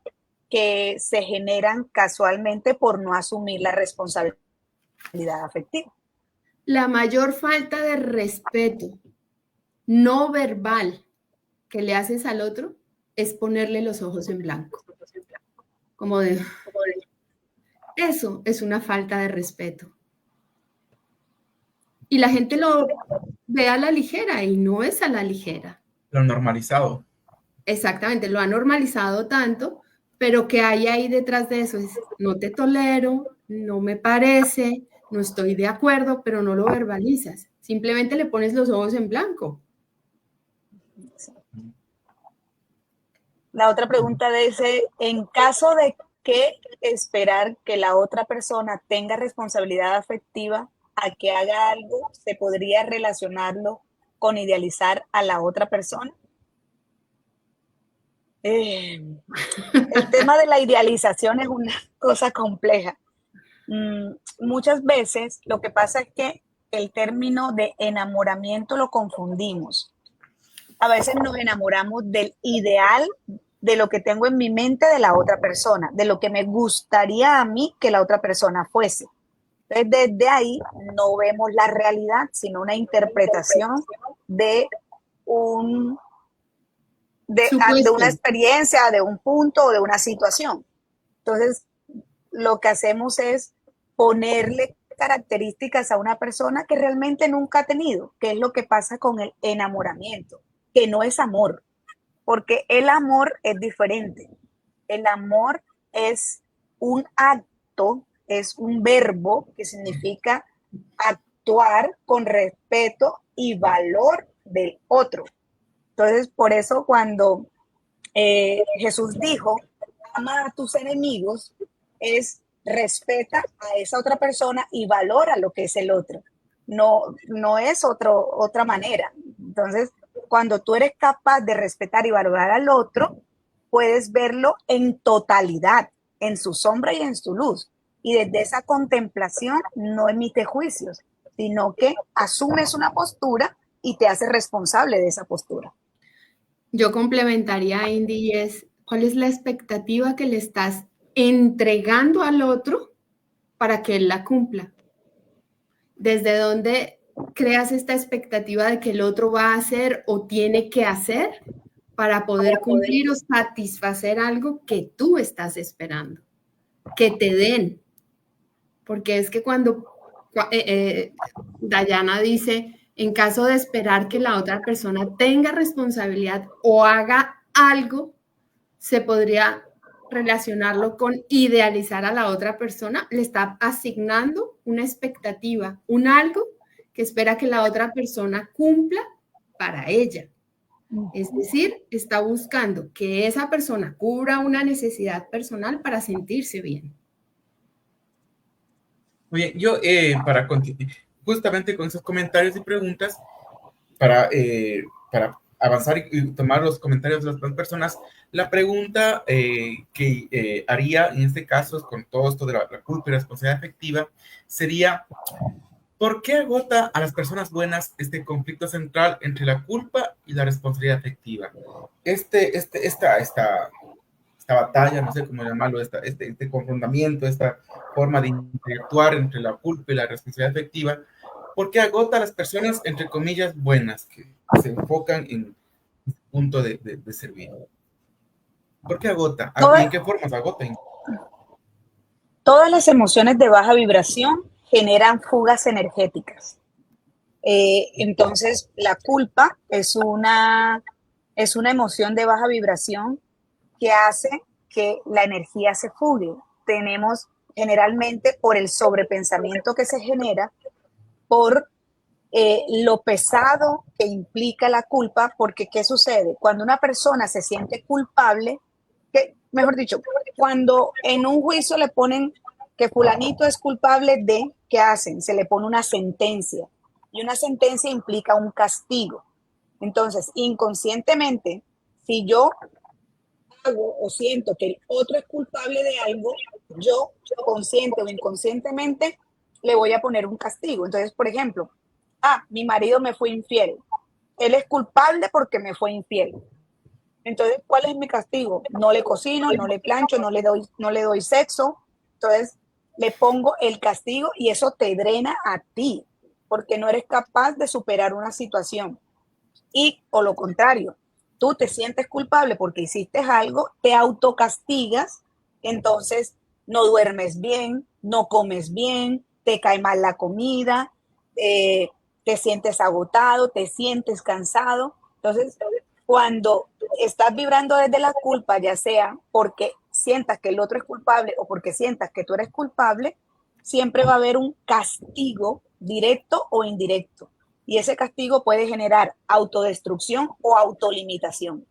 Speaker 3: que se generan casualmente por no asumir la responsabilidad afectiva.
Speaker 1: La mayor falta de respeto no verbal que le haces al otro es ponerle los ojos en blanco. Como de... Eso es una falta de respeto. Y la gente lo ve a la ligera y no es a la ligera.
Speaker 2: Lo normalizado.
Speaker 1: Exactamente, lo ha normalizado tanto, pero ¿qué hay ahí detrás de eso? Es, no te tolero, no me parece, no estoy de acuerdo, pero no lo verbalizas. Simplemente le pones los ojos en blanco.
Speaker 3: La otra pregunta dice, en caso de que esperar que la otra persona tenga responsabilidad afectiva a que haga algo, ¿se podría relacionarlo con idealizar a la otra persona? El tema de la idealización es una cosa compleja. Muchas veces lo que pasa es que el término de enamoramiento lo confundimos. A veces nos enamoramos del ideal de lo que tengo en mi mente de la otra persona, de lo que me gustaría a mí que la otra persona fuese. Entonces, desde ahí no vemos la realidad, sino una interpretación de una experiencia, de un punto o de una situación. Entonces, lo que hacemos es ponerle características a una persona que realmente nunca ha tenido, que es lo que pasa con el enamoramiento, que no es amor, porque el amor es diferente. El amor es un acto, es un verbo que significa actuar con respeto y valor del otro. Entonces, por eso cuando Jesús dijo, ama a tus enemigos, es respeta a esa otra persona y valora lo que es el otro. No es otra manera. Entonces, cuando tú eres capaz de respetar y valorar al otro, puedes verlo en totalidad, en su sombra y en su luz. Y desde esa contemplación no emites juicios, sino que asumes una postura y te haces responsable de esa postura.
Speaker 1: Yo complementaría a Indy y es, ¿cuál es la expectativa que le estás entregando al otro para que él la cumpla? ¿Desde dónde creas esta expectativa de que el otro va a hacer o tiene que hacer para poder cumplir o satisfacer algo que tú estás esperando? Que te den. Porque es que cuando Dayana dice, en caso de esperar que la otra persona tenga responsabilidad o haga algo, se podría relacionarlo con idealizar a la otra persona, le está asignando una expectativa, un algo que espera que la otra persona cumpla para ella. Es decir, está buscando que esa persona cubra una necesidad personal para sentirse bien.
Speaker 2: Oye, yo para continuar, justamente con esos comentarios y preguntas, para avanzar y tomar los comentarios de las demás personas, la pregunta que haría en este caso, con todo esto de la culpa y responsabilidad afectiva, sería, ¿Por qué agota a las personas buenas este conflicto central entre la culpa y la responsabilidad afectiva? Esta batalla, no sé cómo llamarlo, este confrontamiento, esta forma de interactuar entre la culpa y la responsabilidad afectiva, ¿por qué agota a las personas, entre comillas, buenas, que se enfocan en el punto de servir? ¿Por qué agota? ¿Y en qué formas agota?
Speaker 3: Todas las emociones de baja vibración generan fugas energéticas. Entonces, la culpa es una emoción de baja vibración que hace que la energía se fugue. Tenemos generalmente por el sobrepensamiento que se genera, por lo pesado que implica la culpa, porque ¿qué sucede? Cuando una persona se siente culpable, mejor dicho, cuando en un juicio le ponen que fulanito es culpable de, ¿qué hacen? Se le pone una sentencia, y una sentencia implica un castigo. Entonces, inconscientemente, si yo hago o siento que el otro es culpable de algo, yo consciente o inconscientemente le voy a poner un castigo. Entonces, por ejemplo, mi marido me fue infiel. Él es culpable porque me fue infiel. Entonces, ¿cuál es mi castigo? No le cocino, no le plancho, no le doy sexo. Entonces, le pongo el castigo y eso te drena a ti, porque no eres capaz de superar una situación. O lo contrario, tú te sientes culpable porque hiciste algo, te autocastigas, entonces no duermes bien, no comes bien, te cae mal la comida, te sientes agotado, te sientes cansado. Entonces, cuando estás vibrando desde la culpa, ya sea porque sientas que el otro es culpable o porque sientas que tú eres culpable, siempre va a haber un castigo directo o indirecto. Y ese castigo puede generar autodestrucción o autolimitación.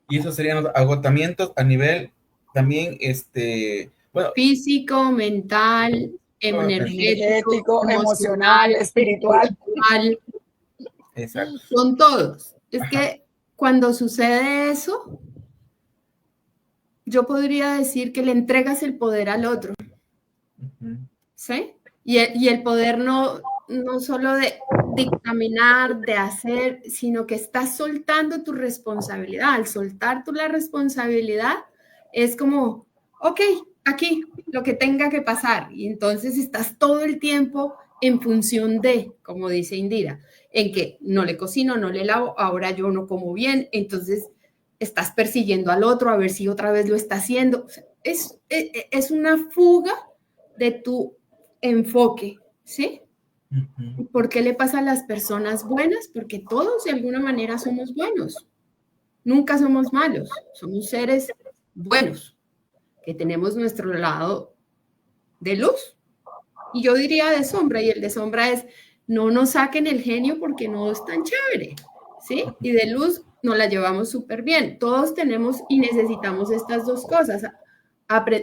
Speaker 2: Y esos serían los agotamientos a nivel también,
Speaker 1: físico, mental, energético,
Speaker 3: emocional, espiritual.
Speaker 2: Exacto.
Speaker 1: Son todos. Es que cuando sucede eso, yo podría decir que le entregas el poder al otro. ¿Sí? Y el poder no solo de dictaminar, de hacer, sino que estás soltando tu responsabilidad. Al soltar tú la responsabilidad, es como, ok, aquí, lo que tenga que pasar. Y entonces estás todo el tiempo en función de, como dice Indira, en que no le cocino, no le lavo, ahora yo no como bien, entonces estás persiguiendo al otro a ver si otra vez lo está haciendo. O sea, es una fuga de tu enfoque, ¿sí? ¿Por qué le pasa a las personas buenas? Porque todos de alguna manera somos buenos. Nunca somos malos. Somos seres buenos, que tenemos nuestro lado de luz. Y yo diría de sombra, y el de sombra es, no nos saquen el genio porque no es tan chévere, ¿sí? Y de luz nos la llevamos súper bien. Todos tenemos y necesitamos estas dos cosas.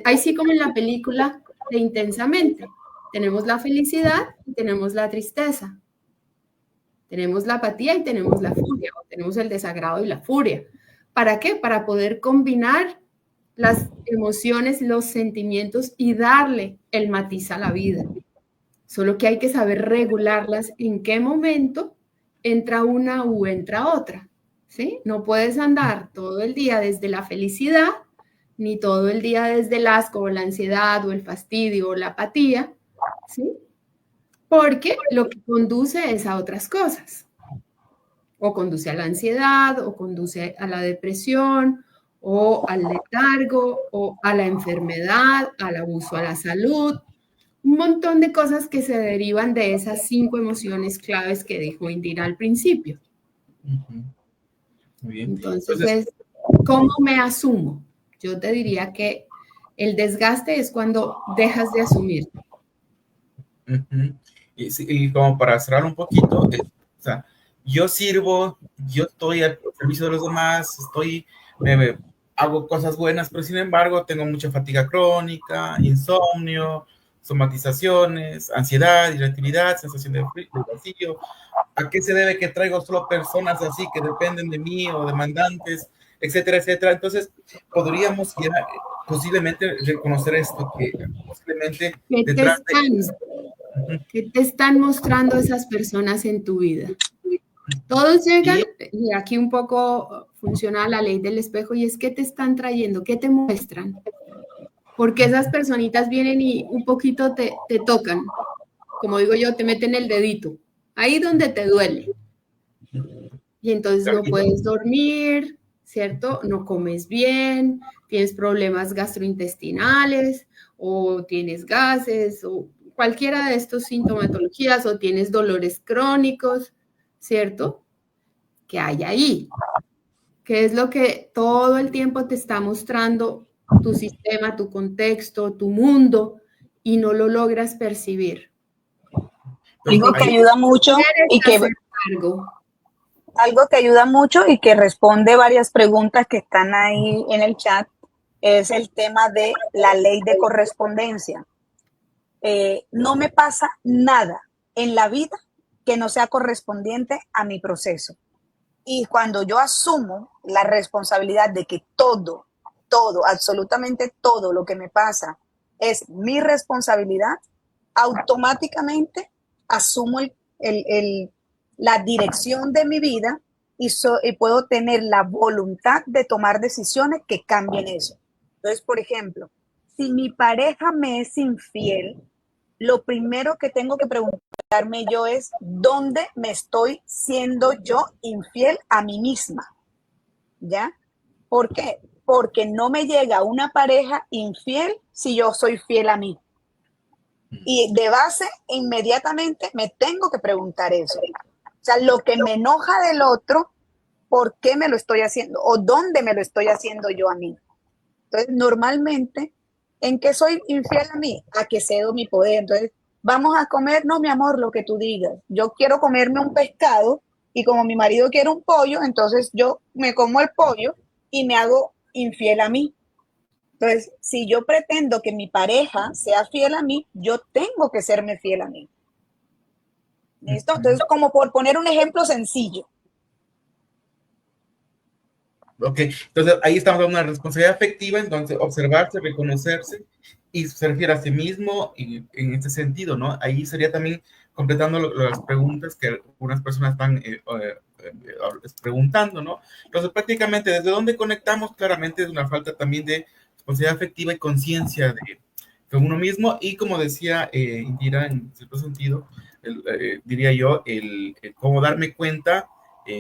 Speaker 1: Ahí sí, como en la película de Intensamente. Tenemos la felicidad y tenemos la tristeza. Tenemos la apatía y tenemos la furia. Tenemos el desagrado y la furia. ¿Para qué? Para poder combinar las emociones, los sentimientos y darle el matiz a la vida. Solo que hay que saber regularlas en qué momento entra una u entra otra. ¿Sí? No puedes andar todo el día desde la felicidad, ni todo el día desde el asco o la ansiedad o el fastidio o la apatía, ¿sí? Porque lo que conduce es a otras cosas. O conduce a la ansiedad, o conduce a la depresión, o al letargo, o a la enfermedad, al abuso a la salud. Un montón de cosas que se derivan de esas 5 emociones claves que dijo Indira al principio.
Speaker 2: Muy bien.
Speaker 1: Entonces, ¿cómo me asumo? Yo te diría que el desgaste es cuando dejas de asumir.
Speaker 2: Y como para cerrar un poquito, o sea, yo sirvo, yo estoy al servicio de los demás, hago cosas buenas, pero sin embargo tengo mucha fatiga crónica, insomnio, somatizaciones, ansiedad, irritabilidad, sensación de vacío. ¿A qué se debe que traigo solo personas así que dependen de mí o demandantes, etcétera, etcétera? Entonces, podríamos ya posiblemente reconocer esto, que posiblemente
Speaker 1: ¿Qué te
Speaker 2: detrás de...
Speaker 1: están, qué te están mostrando esas personas en tu vida? Todos llegan, y aquí un poco funciona la ley del espejo, y es qué te están trayendo, qué te muestran. Porque esas personitas vienen y un poquito te tocan, como digo yo, te meten el dedito, ahí donde te duele. Y entonces no puedes dormir, ¿cierto? No comes bien, tienes problemas gastrointestinales, o tienes gases, o cualquiera de estos sintomatologías, o tienes dolores crónicos, ¿cierto? ¿Qué hay ahí? ¿Qué es lo que todo el tiempo te está mostrando tu sistema, tu contexto, tu mundo, y no lo logras percibir?
Speaker 3: Algo que ayuda mucho y que responde varias preguntas que están ahí en el chat es el tema de la ley de correspondencia. No me pasa nada en la vida que no sea correspondiente a mi proceso. Y cuando yo asumo la responsabilidad de que todo, absolutamente todo lo que me pasa es mi responsabilidad, automáticamente asumo la dirección de mi vida y puedo tener la voluntad de tomar decisiones que cambien eso. Entonces, por ejemplo, si mi pareja me es infiel, lo primero que tengo que preguntarme yo es ¿dónde me estoy siendo yo infiel a mí misma? ¿Ya? ¿Por qué? Porque no me llega una pareja infiel si yo soy fiel a mí. Y de base, inmediatamente me tengo que preguntar eso. O sea, lo que me enoja del otro, ¿por qué me lo estoy haciendo? ¿O dónde me lo estoy haciendo yo a mí? Entonces, normalmente, ¿en qué soy infiel a mí? A que cedo mi poder. Entonces, vamos a comer, no, mi amor, lo que tú digas. Yo quiero comerme un pescado y como mi marido quiere un pollo, entonces yo me como el pollo y me hago infiel a mí. Entonces, si yo pretendo que mi pareja sea fiel a mí, yo tengo que serme fiel a mí. ¿Listo? Entonces, como por poner un ejemplo sencillo.
Speaker 2: Ok, entonces ahí estamos dando una responsabilidad afectiva, entonces observarse, reconocerse y se refiere a sí mismo y en este sentido, ¿no? Ahí sería también completando las preguntas que algunas personas están preguntando, ¿no? Entonces prácticamente desde dónde conectamos claramente es una falta también de responsabilidad afectiva y conciencia de uno mismo y como decía Indira en cierto sentido, diría yo, el cómo darme cuenta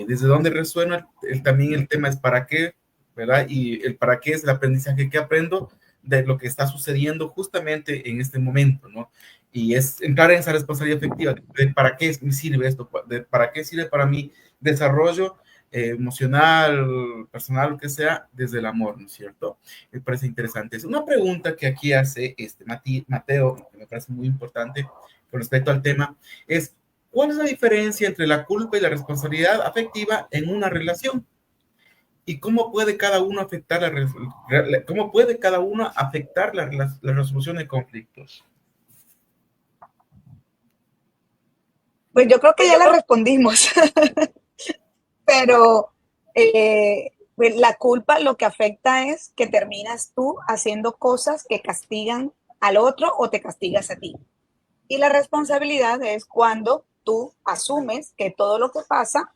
Speaker 2: desde dónde resuena también el tema es para qué, ¿verdad? Y el para qué es el aprendizaje que aprendo de lo que está sucediendo justamente en este momento, ¿no? Y es entrar en esa responsabilidad efectiva de para qué me sirve esto, de para qué sirve para mi desarrollo emocional, personal, lo que sea, desde el amor, ¿no es cierto? Me parece interesante. Es una pregunta que aquí hace Mateo, que me parece muy importante con respecto al tema, es ¿cuál es la diferencia entre la culpa y la responsabilidad afectiva en una relación? ¿Y cómo puede cada uno afectar la resolución de conflictos?
Speaker 3: Pues yo creo que ya la respondimos, pero pues la culpa lo que afecta es que terminas tú haciendo cosas que castigan al otro o te castigas a ti. Y la responsabilidad es cuando tú asumes que todo lo que pasa,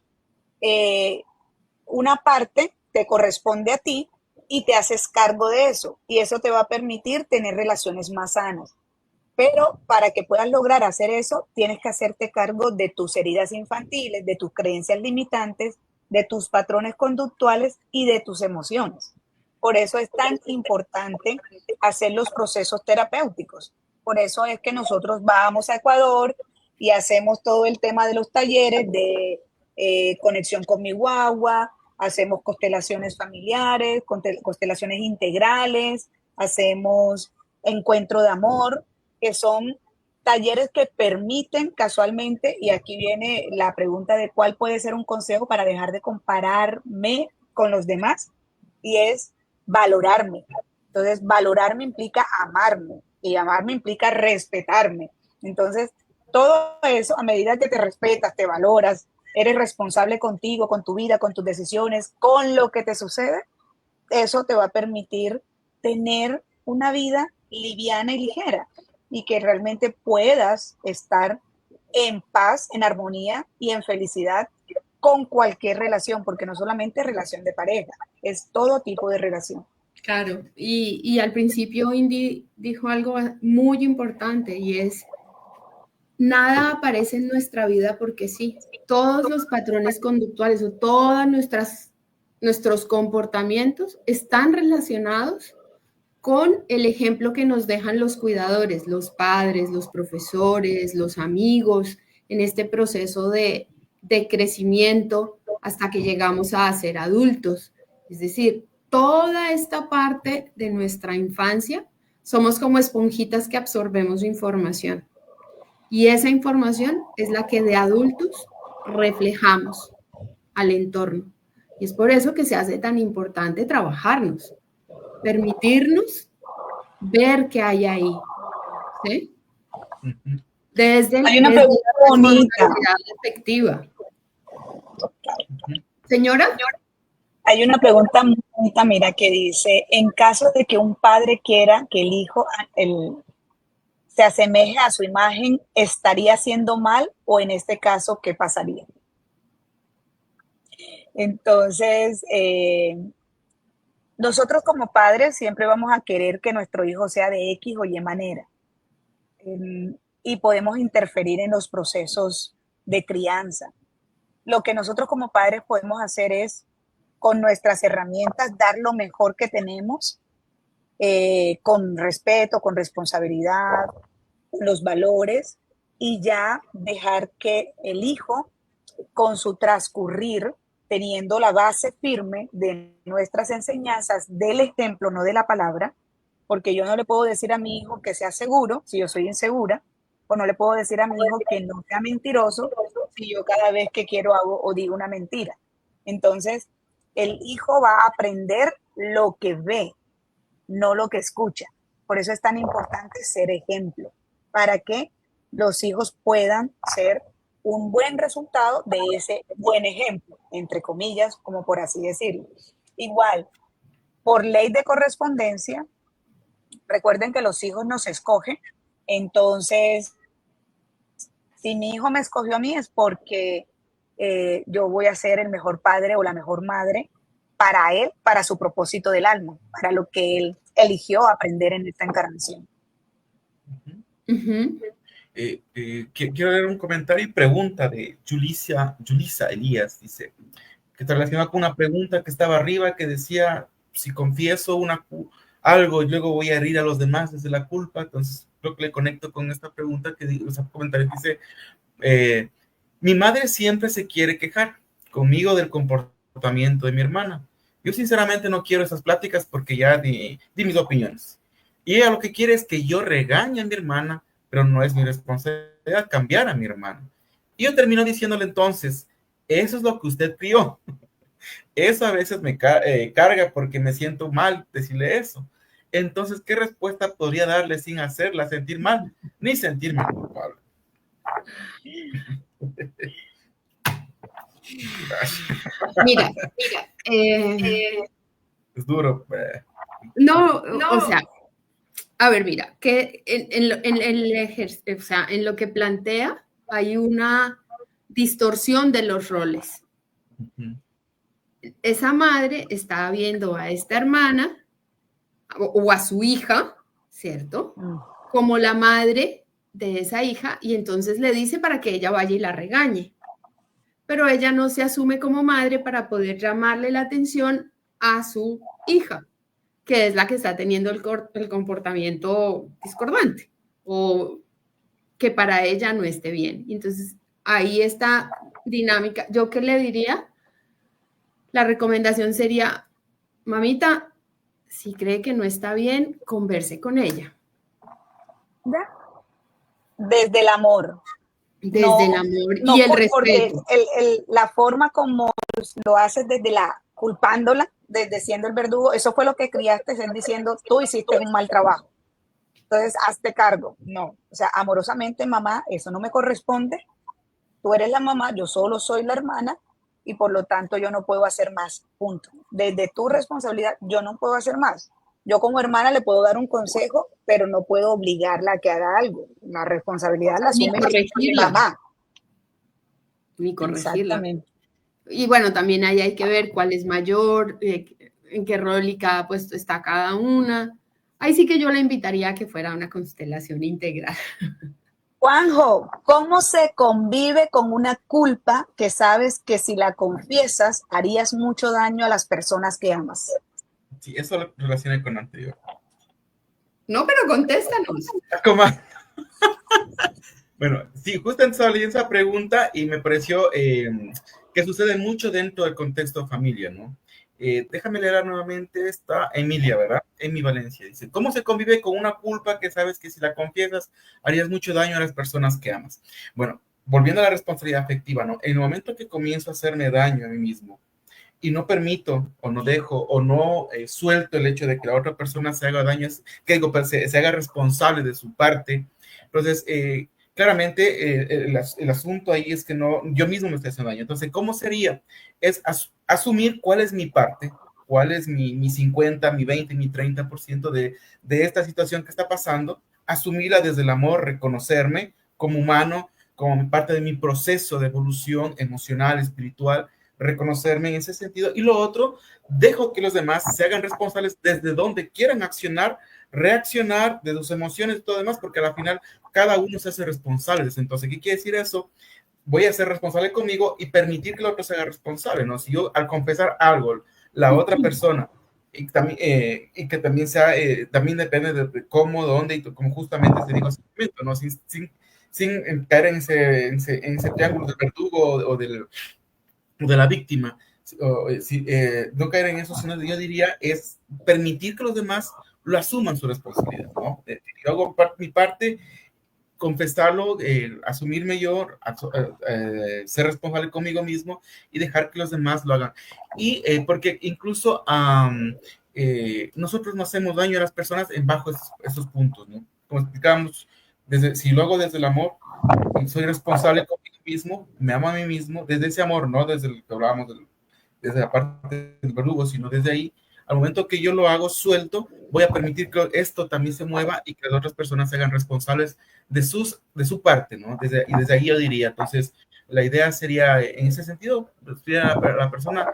Speaker 3: una parte te corresponde a ti y te haces cargo de eso. Y eso te va a permitir tener relaciones más sanas. Pero para que puedas lograr hacer eso, tienes que hacerte cargo de tus heridas infantiles, de tus creencias limitantes, de tus patrones conductuales y de tus emociones. Por eso es tan importante hacer los procesos terapéuticos. Por eso es que nosotros vamos a Ecuador y hacemos todo el tema de los talleres de conexión con mi guagua, hacemos constelaciones familiares, constelaciones integrales, hacemos encuentro de amor, que son talleres que permiten casualmente, y aquí viene la pregunta de cuál puede ser un consejo para dejar de compararme con los demás, y es valorarme. Entonces, valorarme implica amarme, y amarme implica respetarme. Entonces, todo eso, a medida que te respetas, te valoras, eres responsable contigo, con tu vida, con tus decisiones, con lo que te sucede, eso te va a permitir tener una vida liviana y ligera y que realmente puedas estar en paz, en armonía y en felicidad con cualquier relación, porque no solamente relación de pareja, es todo tipo de relación.
Speaker 1: Claro, y al principio Indy dijo algo muy importante y es, nada aparece en nuestra vida porque sí, todos los patrones conductuales o todos nuestros comportamientos están relacionados con el ejemplo que nos dejan los cuidadores, los padres, los profesores, los amigos, en este proceso de crecimiento hasta que llegamos a ser adultos. Es decir, toda esta parte de nuestra infancia somos como esponjitas que absorbemos información. Y esa información es la que de adultos reflejamos al entorno. Y es por eso que se hace tan importante trabajarnos, permitirnos ver qué hay ahí, ¿sí? Desde
Speaker 3: hay una pregunta bonita
Speaker 1: efectiva. Señora,
Speaker 3: hay una pregunta muy bonita, mira, que dice, en caso de que un padre quiera que el hijo se asemeje a su imagen, ¿estaría haciendo mal o en este caso qué pasaría? Entonces, nosotros como padres siempre vamos a querer que nuestro hijo sea de X o Y manera. Y podemos interferir en los procesos de crianza. Lo que nosotros como padres podemos hacer es, con nuestras herramientas, dar lo mejor que tenemos, con respeto, con responsabilidad, con los valores, y ya dejar que el hijo, con su transcurrir, teniendo la base firme de nuestras enseñanzas, del ejemplo, no de la palabra, porque yo no le puedo decir a mi hijo que sea seguro si yo soy insegura, o no le puedo decir a mi hijo que no sea mentiroso si yo cada vez que quiero hago o digo una mentira. Entonces, el hijo va a aprender lo que ve, no lo que escucha. Por eso es tan importante ser ejemplo, para que los hijos puedan ser un buen resultado de ese buen ejemplo, entre comillas, como por así decirlo. Igual, por ley de correspondencia, recuerden que los hijos nos escogen, entonces, si mi hijo me escogió a mí es porque yo voy a ser el mejor padre o la mejor madre para él, para su propósito del alma, para lo que él eligió aprender en esta encarnación.
Speaker 2: Quiero leer un comentario y pregunta de Julissa Elías, dice, que te relaciona con una pregunta que estaba arriba que decía, si confieso algo y luego voy a herir a los demás desde la culpa. Entonces creo que le conecto con esta pregunta que ese comentario dice, mi madre siempre se quiere quejar conmigo del comportamiento de mi hermana. Yo sinceramente no quiero esas pláticas porque ya di mis opiniones. Y ella lo que quiere es que yo regañe a mi hermana, pero no es mi responsabilidad cambiar a mi hermana. Y yo termino diciéndole entonces, eso es lo que usted crió. Eso a veces me carga porque me siento mal decirle eso. Entonces, ¿qué respuesta podría darle sin hacerla sentir mal, ni sentirme culpable?
Speaker 1: Mira,
Speaker 2: es duro.
Speaker 1: No, o sea, a ver, mira, que en lo que plantea hay una distorsión de los roles. Esa madre está viendo a esta hermana o a su hija, ¿cierto? Como la madre de esa hija, y entonces le dice para que ella vaya y la regañe. Pero ella no se asume como madre para poder llamarle la atención a su hija, que es la que está teniendo el comportamiento discordante o que para ella no esté bien. Entonces, ahí está dinámica. ¿Yo qué le diría? La recomendación sería, mamita, si cree que no está bien, converse con ella.
Speaker 3: Desde el amor.
Speaker 1: Desde el amor y el respeto.
Speaker 3: Porque la forma como lo haces desde culpándola, desde siendo el verdugo, eso fue lo que criaste, diciendo, tú hiciste un mal trabajo. Entonces, hazte cargo. No, o sea, amorosamente, mamá, eso no me corresponde. Tú eres la mamá, yo solo soy la hermana y por lo tanto yo no puedo hacer más, punto. Desde tu responsabilidad, yo no puedo hacer más. Yo como hermana le puedo dar un consejo, pero no puedo obligarla a que haga algo. La responsabilidad la
Speaker 1: Ni
Speaker 3: asume mi
Speaker 1: corregirla,
Speaker 3: mamá.
Speaker 1: ni corregirla.
Speaker 3: Exactamente.
Speaker 1: Y bueno, también ahí hay que ver cuál es mayor, en qué rol y cada puesto está cada una. Ahí sí que yo la invitaría a que fuera una constelación integral.
Speaker 3: Juanjo, ¿cómo se convive con una culpa que sabes que si la confiesas harías mucho daño a las personas que amas?
Speaker 2: Sí, eso lo relaciona con lo anterior.
Speaker 1: No, pero contéstanos.
Speaker 2: ¿Cómo? Bueno, sí, justo estaba leyendo esa pregunta y me pareció que sucede mucho dentro del contexto de familia, ¿no? Déjame leer nuevamente esta Emilia, ¿verdad? Emi Valencia dice, ¿cómo se convive con una culpa que sabes que si la confiesas harías mucho daño a las personas que amas? Bueno, volviendo a la responsabilidad afectiva, ¿no? En el momento que comienzo a hacerme daño a mí mismo y no permito o no dejo o no suelto el hecho de que la otra persona se haga daño, que digo, pues, se haga responsable de su parte, entonces claramente el asunto ahí es que no, yo mismo me estoy haciendo daño. Entonces, ¿cómo sería? Es asumir cuál es mi parte, cuál es mi 50, mi 20, mi 30% de esta situación que está pasando, asumirla desde el amor, reconocerme como humano, como parte de mi proceso de evolución emocional, espiritual, reconocerme en ese sentido. Y lo otro, dejo que los demás se hagan responsables desde donde quieran accionar, reaccionar de sus emociones y todo demás, porque al final cada uno se hace responsable. Entonces, ¿qué quiere decir eso? Voy a ser responsable conmigo y permitir que el otro se haga responsable, ¿no? Si yo al confesar algo, la otra persona, y que también sea, también depende de cómo, dónde, y como justamente te digo hace un momento, ¿no? Sin caer en ese triángulo del verdugo o de la víctima, no caer en eso, sino yo diría es permitir que los demás lo asuman su responsabilidad, ¿no? Yo hago mi parte, confesarlo, asumirme yo, ser responsable conmigo mismo y dejar que los demás lo hagan. Y porque incluso nosotros no hacemos daño a las personas en bajo esos puntos, ¿no? Como explicábamos, si lo hago desde el amor, soy responsable conmigo mismo, me amo a mí mismo, desde ese amor, no desde el que hablábamos, desde la parte del verdugo, sino desde ahí, al momento que yo lo hago suelto, voy a permitir que esto también se mueva y que las otras personas se hagan responsables de su parte, ¿no? Y desde ahí yo diría, entonces, la idea sería, en ese sentido, sería la persona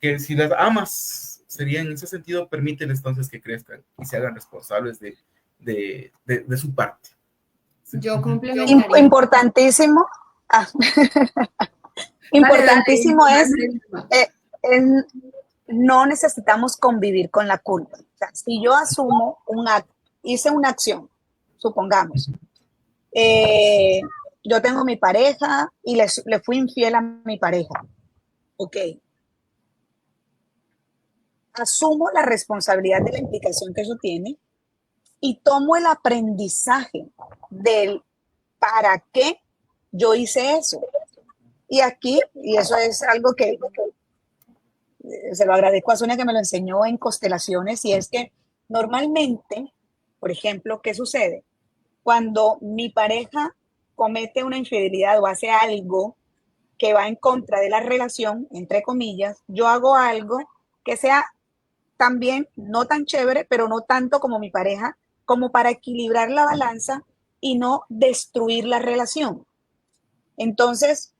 Speaker 2: que si las amas, sería en ese sentido, permítele entonces que crezcan y se hagan responsables de su parte.
Speaker 1: Yo complementaría.
Speaker 3: Importantísimo. Importantísimo es no necesitamos convivir con la culpa. O sea, si yo asumo hice una acción, supongamos, yo tengo mi pareja y le fui infiel a mi pareja. Ok. Asumo la responsabilidad de la implicación que eso tiene y tomo el aprendizaje del para qué yo hice eso. Y aquí, y eso es algo que se lo agradezco a Sonia que me lo enseñó en constelaciones, y es que normalmente, por ejemplo, ¿qué sucede? Cuando mi pareja comete una infidelidad o hace algo que va en contra de la relación, entre comillas, yo hago algo que sea también no tan chévere, pero no tanto como mi pareja, como para equilibrar la balanza y no destruir la relación. Entonces,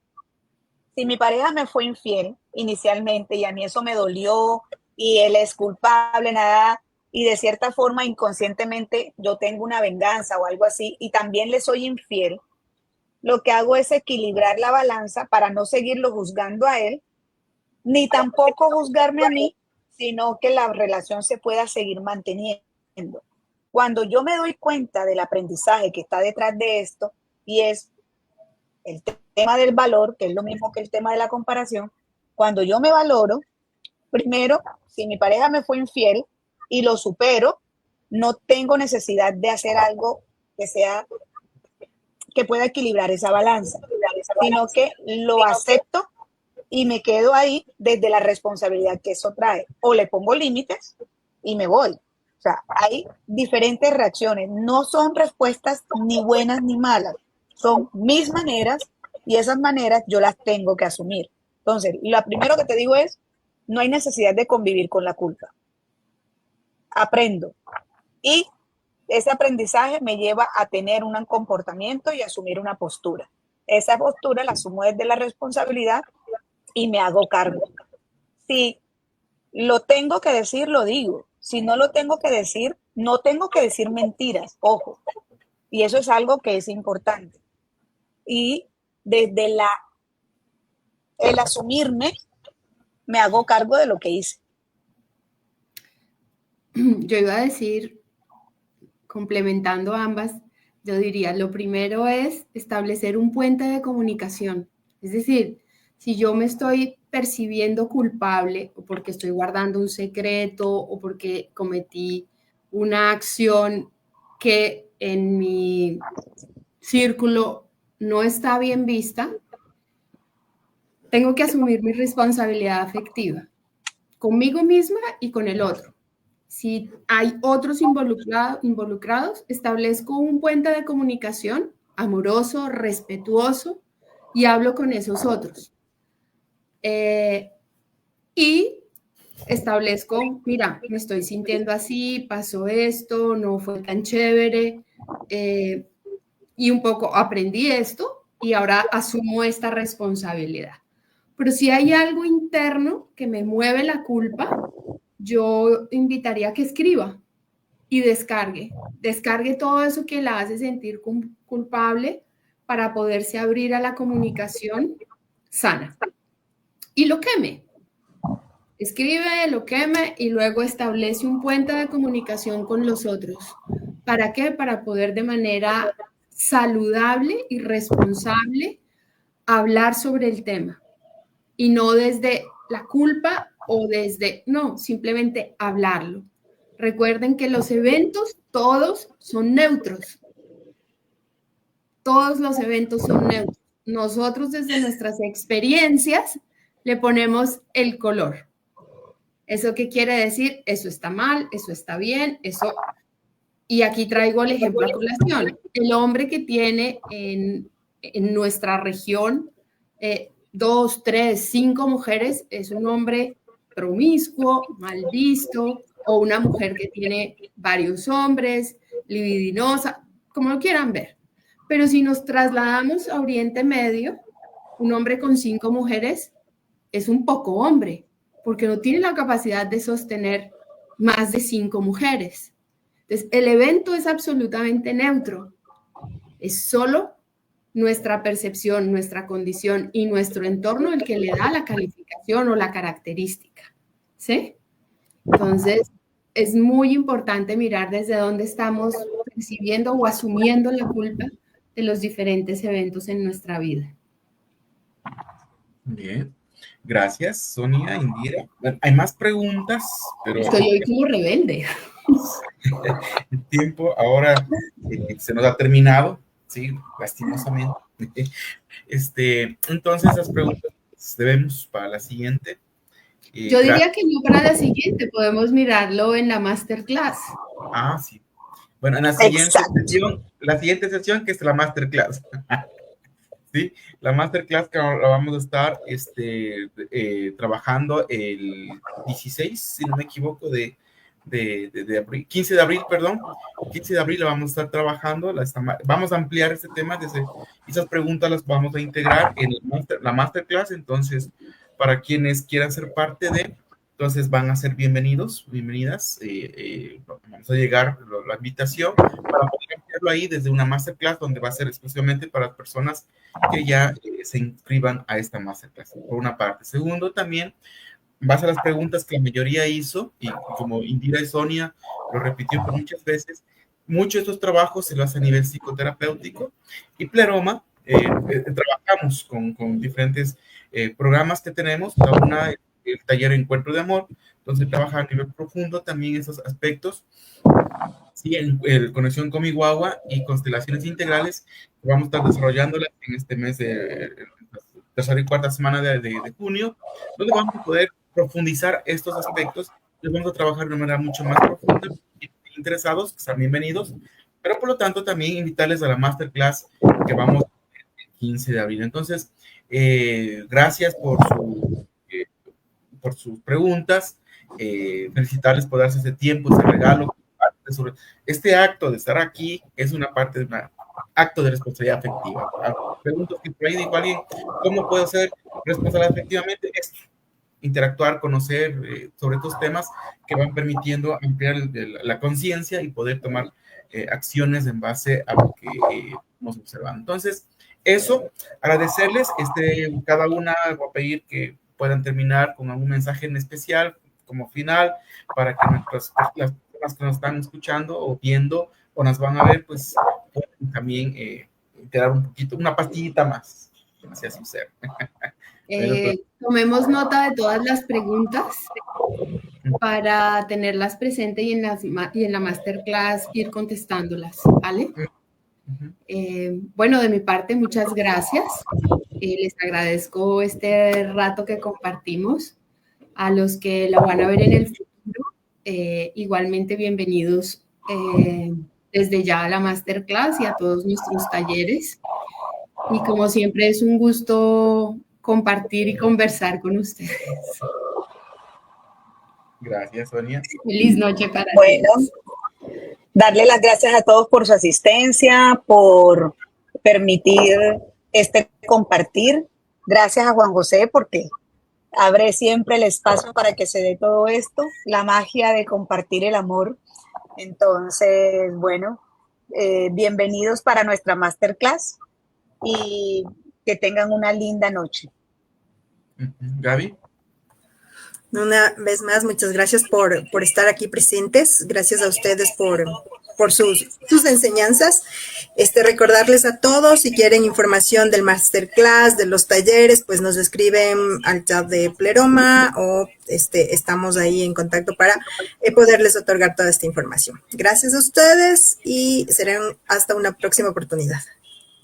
Speaker 3: si mi pareja me fue infiel inicialmente y a mí eso me dolió y él es culpable, nada, y de cierta forma inconscientemente yo tengo una venganza o algo así y también le soy infiel, lo que hago es equilibrar la balanza para no seguirlo juzgando a él, ni tampoco juzgarme a mí, sino que la relación se pueda seguir manteniendo. Cuando yo me doy cuenta del aprendizaje que está detrás de esto, y es el tema del valor, que es lo mismo que el tema de la comparación, cuando yo me valoro, primero, si mi pareja me fue infiel y lo supero, no tengo necesidad de hacer algo que pueda equilibrar esa balanza, sino que lo acepto y me quedo ahí desde la responsabilidad que eso trae. O le pongo límites y me voy. O sea, hay diferentes reacciones. No son respuestas ni buenas ni malas. Son mis maneras y esas maneras yo las tengo que asumir. Entonces, lo primero que te digo es, no hay necesidad de convivir con la culpa. aprendo. Y ese aprendizaje me lleva a tener un comportamiento y asumir una postura. Esa postura la asumo desde la responsabilidad y me hago cargo. Si lo tengo que decir, lo digo. Si no lo tengo que decir, no tengo que decir mentiras, ojo. Y eso es algo que es importante. Y desde el asumirme, me hago cargo de lo que hice.
Speaker 1: Yo iba a decir, complementando ambas, yo diría, lo primero es establecer un puente de comunicación. Es decir, si yo me estoy percibiendo culpable o porque estoy guardando un secreto o porque cometí una acción que en mi círculo no está bien vista, tengo que asumir mi responsabilidad afectiva conmigo misma y con el otro. Si hay otros involucrados, establezco un puente de comunicación amoroso, respetuoso y hablo con esos otros. Y establezco, mira, me estoy sintiendo así, pasó esto, no fue tan chévere, y un poco aprendí esto y ahora asumo esta responsabilidad. Pero si hay algo interno que me mueve la culpa, yo invitaría a que escriba y descargue todo eso que la hace sentir culpable para poderse abrir a la comunicación sana. Y lo queme. Escribe, lo queme y luego establece un puente de comunicación con los otros. ¿Para qué? Para poder de manera saludable y responsable hablar sobre el tema. Y no desde la culpa o desde, no, simplemente hablarlo. Recuerden que los eventos, todos son neutros. Todos los eventos son neutros. Nosotros desde nuestras experiencias le ponemos el color. ¿Eso qué quiere decir? Eso está mal, eso está bien, eso... Y aquí traigo el ejemplo a colación. El hombre que tiene en nuestra región 2, 3, 5 mujeres es un hombre promiscuo, mal visto, o una mujer que tiene varios hombres, libidinosa, como lo quieran ver. Pero si nos trasladamos a Oriente Medio, un hombre con 5 mujeres es un poco hombre, porque no tiene la capacidad de sostener más de 5 mujeres. Entonces, el evento es absolutamente neutro. Es solo nuestra percepción, nuestra condición y nuestro entorno el que le da la calificación o la característica, ¿sí? Entonces, es muy importante mirar desde dónde estamos percibiendo o asumiendo la culpa de los diferentes eventos en nuestra vida.
Speaker 2: Bien, gracias, Sonia, Indira. Bueno, hay más preguntas, pero...
Speaker 1: Estoy hoy como rebelde.
Speaker 2: El tiempo ahora se nos ha terminado, sí, lastimosamente. Entonces, las preguntas debemos para la siguiente.
Speaker 1: Yo diría que no para la siguiente, podemos mirarlo en la masterclass.
Speaker 2: Ah, sí. Bueno, en la siguiente sesión, que es la masterclass. Sí, la masterclass que la vamos a estar trabajando el 16, si no me equivoco, de abril, 15 de abril, perdón, 15 de abril la vamos a estar trabajando, vamos a ampliar este tema, esas preguntas las vamos a integrar en la masterclass, entonces, para quienes quieran ser parte entonces van a ser bienvenidas, vamos a llegar la invitación para poder hacerlo ahí desde una masterclass donde va a ser exclusivamente para las personas que ya se inscriban a esta masterclass, por una parte. Segundo, también, en base a las preguntas que la mayoría hizo, y como Indira y Sonia lo repitió por muchas veces, muchos de estos trabajos se lo hace a nivel psicoterapéutico, y Pleroma, trabajamos con diferentes programas que tenemos, el taller Encuentro de Amor, entonces trabaja a nivel profundo también esos aspectos, sí, en conexión con mi guagua y constelaciones integrales, vamos a estar desarrollándolas en este mes de tercera y cuarta semana de junio, donde vamos a poder profundizar estos aspectos, los vamos a trabajar de una manera mucho más profunda. Interesados, que están bienvenidos, pero por lo tanto también invitarles a la masterclass que vamos el 15 de abril. Entonces, gracias por sus preguntas. felicitarles por darse ese tiempo, ese regalo. Sobre este acto de estar aquí es una parte de un acto de responsabilidad afectiva. Pregunto que por ahí dijo alguien, ¿cómo puedo ser responsable afectivamente? Es interactuar, conocer sobre estos temas que van permitiendo ampliar la conciencia y poder tomar acciones en base a lo que estamos observando. Entonces, eso, agradecerles, cada una voy a pedir que puedan terminar con algún mensaje en especial como final, para que las personas que nos están escuchando o viendo o nos van a ver, pues pueden también quedar un poquito, una pastillita más, que sea sincero.
Speaker 1: Tomemos nota de todas las preguntas para tenerlas presentes y en la masterclass ir contestándolas, ¿vale? Bueno, de mi parte, muchas gracias. Les agradezco este rato que compartimos. A los que la van a ver en el futuro, igualmente bienvenidos desde ya a la masterclass y a todos nuestros talleres. Y como siempre es un gusto compartir y conversar con ustedes.
Speaker 2: Gracias, Sonia.
Speaker 1: Feliz noche para
Speaker 3: todos. Darle las gracias a todos por su asistencia, por permitir este compartir. Gracias a Juan José porque abre siempre el espacio para que se dé todo esto, la magia de compartir el amor. Entonces, bueno, bienvenidos para nuestra masterclass y que tengan una linda noche.
Speaker 2: Gaby.
Speaker 4: Una vez más, muchas gracias por estar aquí presentes. Gracias a ustedes por sus enseñanzas. Recordarles a todos, si quieren información del masterclass, de los talleres, pues nos escriben al chat de Pleroma o estamos ahí en contacto para poderles otorgar toda esta información. Gracias a ustedes y serán hasta una próxima oportunidad.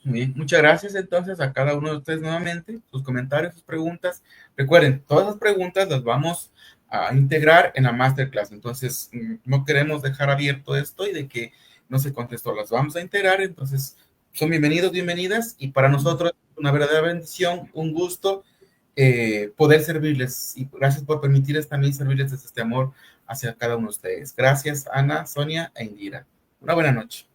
Speaker 2: Bien, muchas gracias entonces a cada uno de ustedes nuevamente, sus comentarios, sus preguntas. Recuerden, todas las preguntas las vamos a integrar en la masterclass, entonces no queremos dejar abierto esto y de que no se contestó, las vamos a integrar, entonces son bienvenidos, bienvenidas, y para nosotros una verdadera bendición, un gusto poder servirles, y gracias por permitirles también servirles desde este amor hacia cada uno de ustedes. Gracias, Ana, Sonia e Indira. Una buena noche.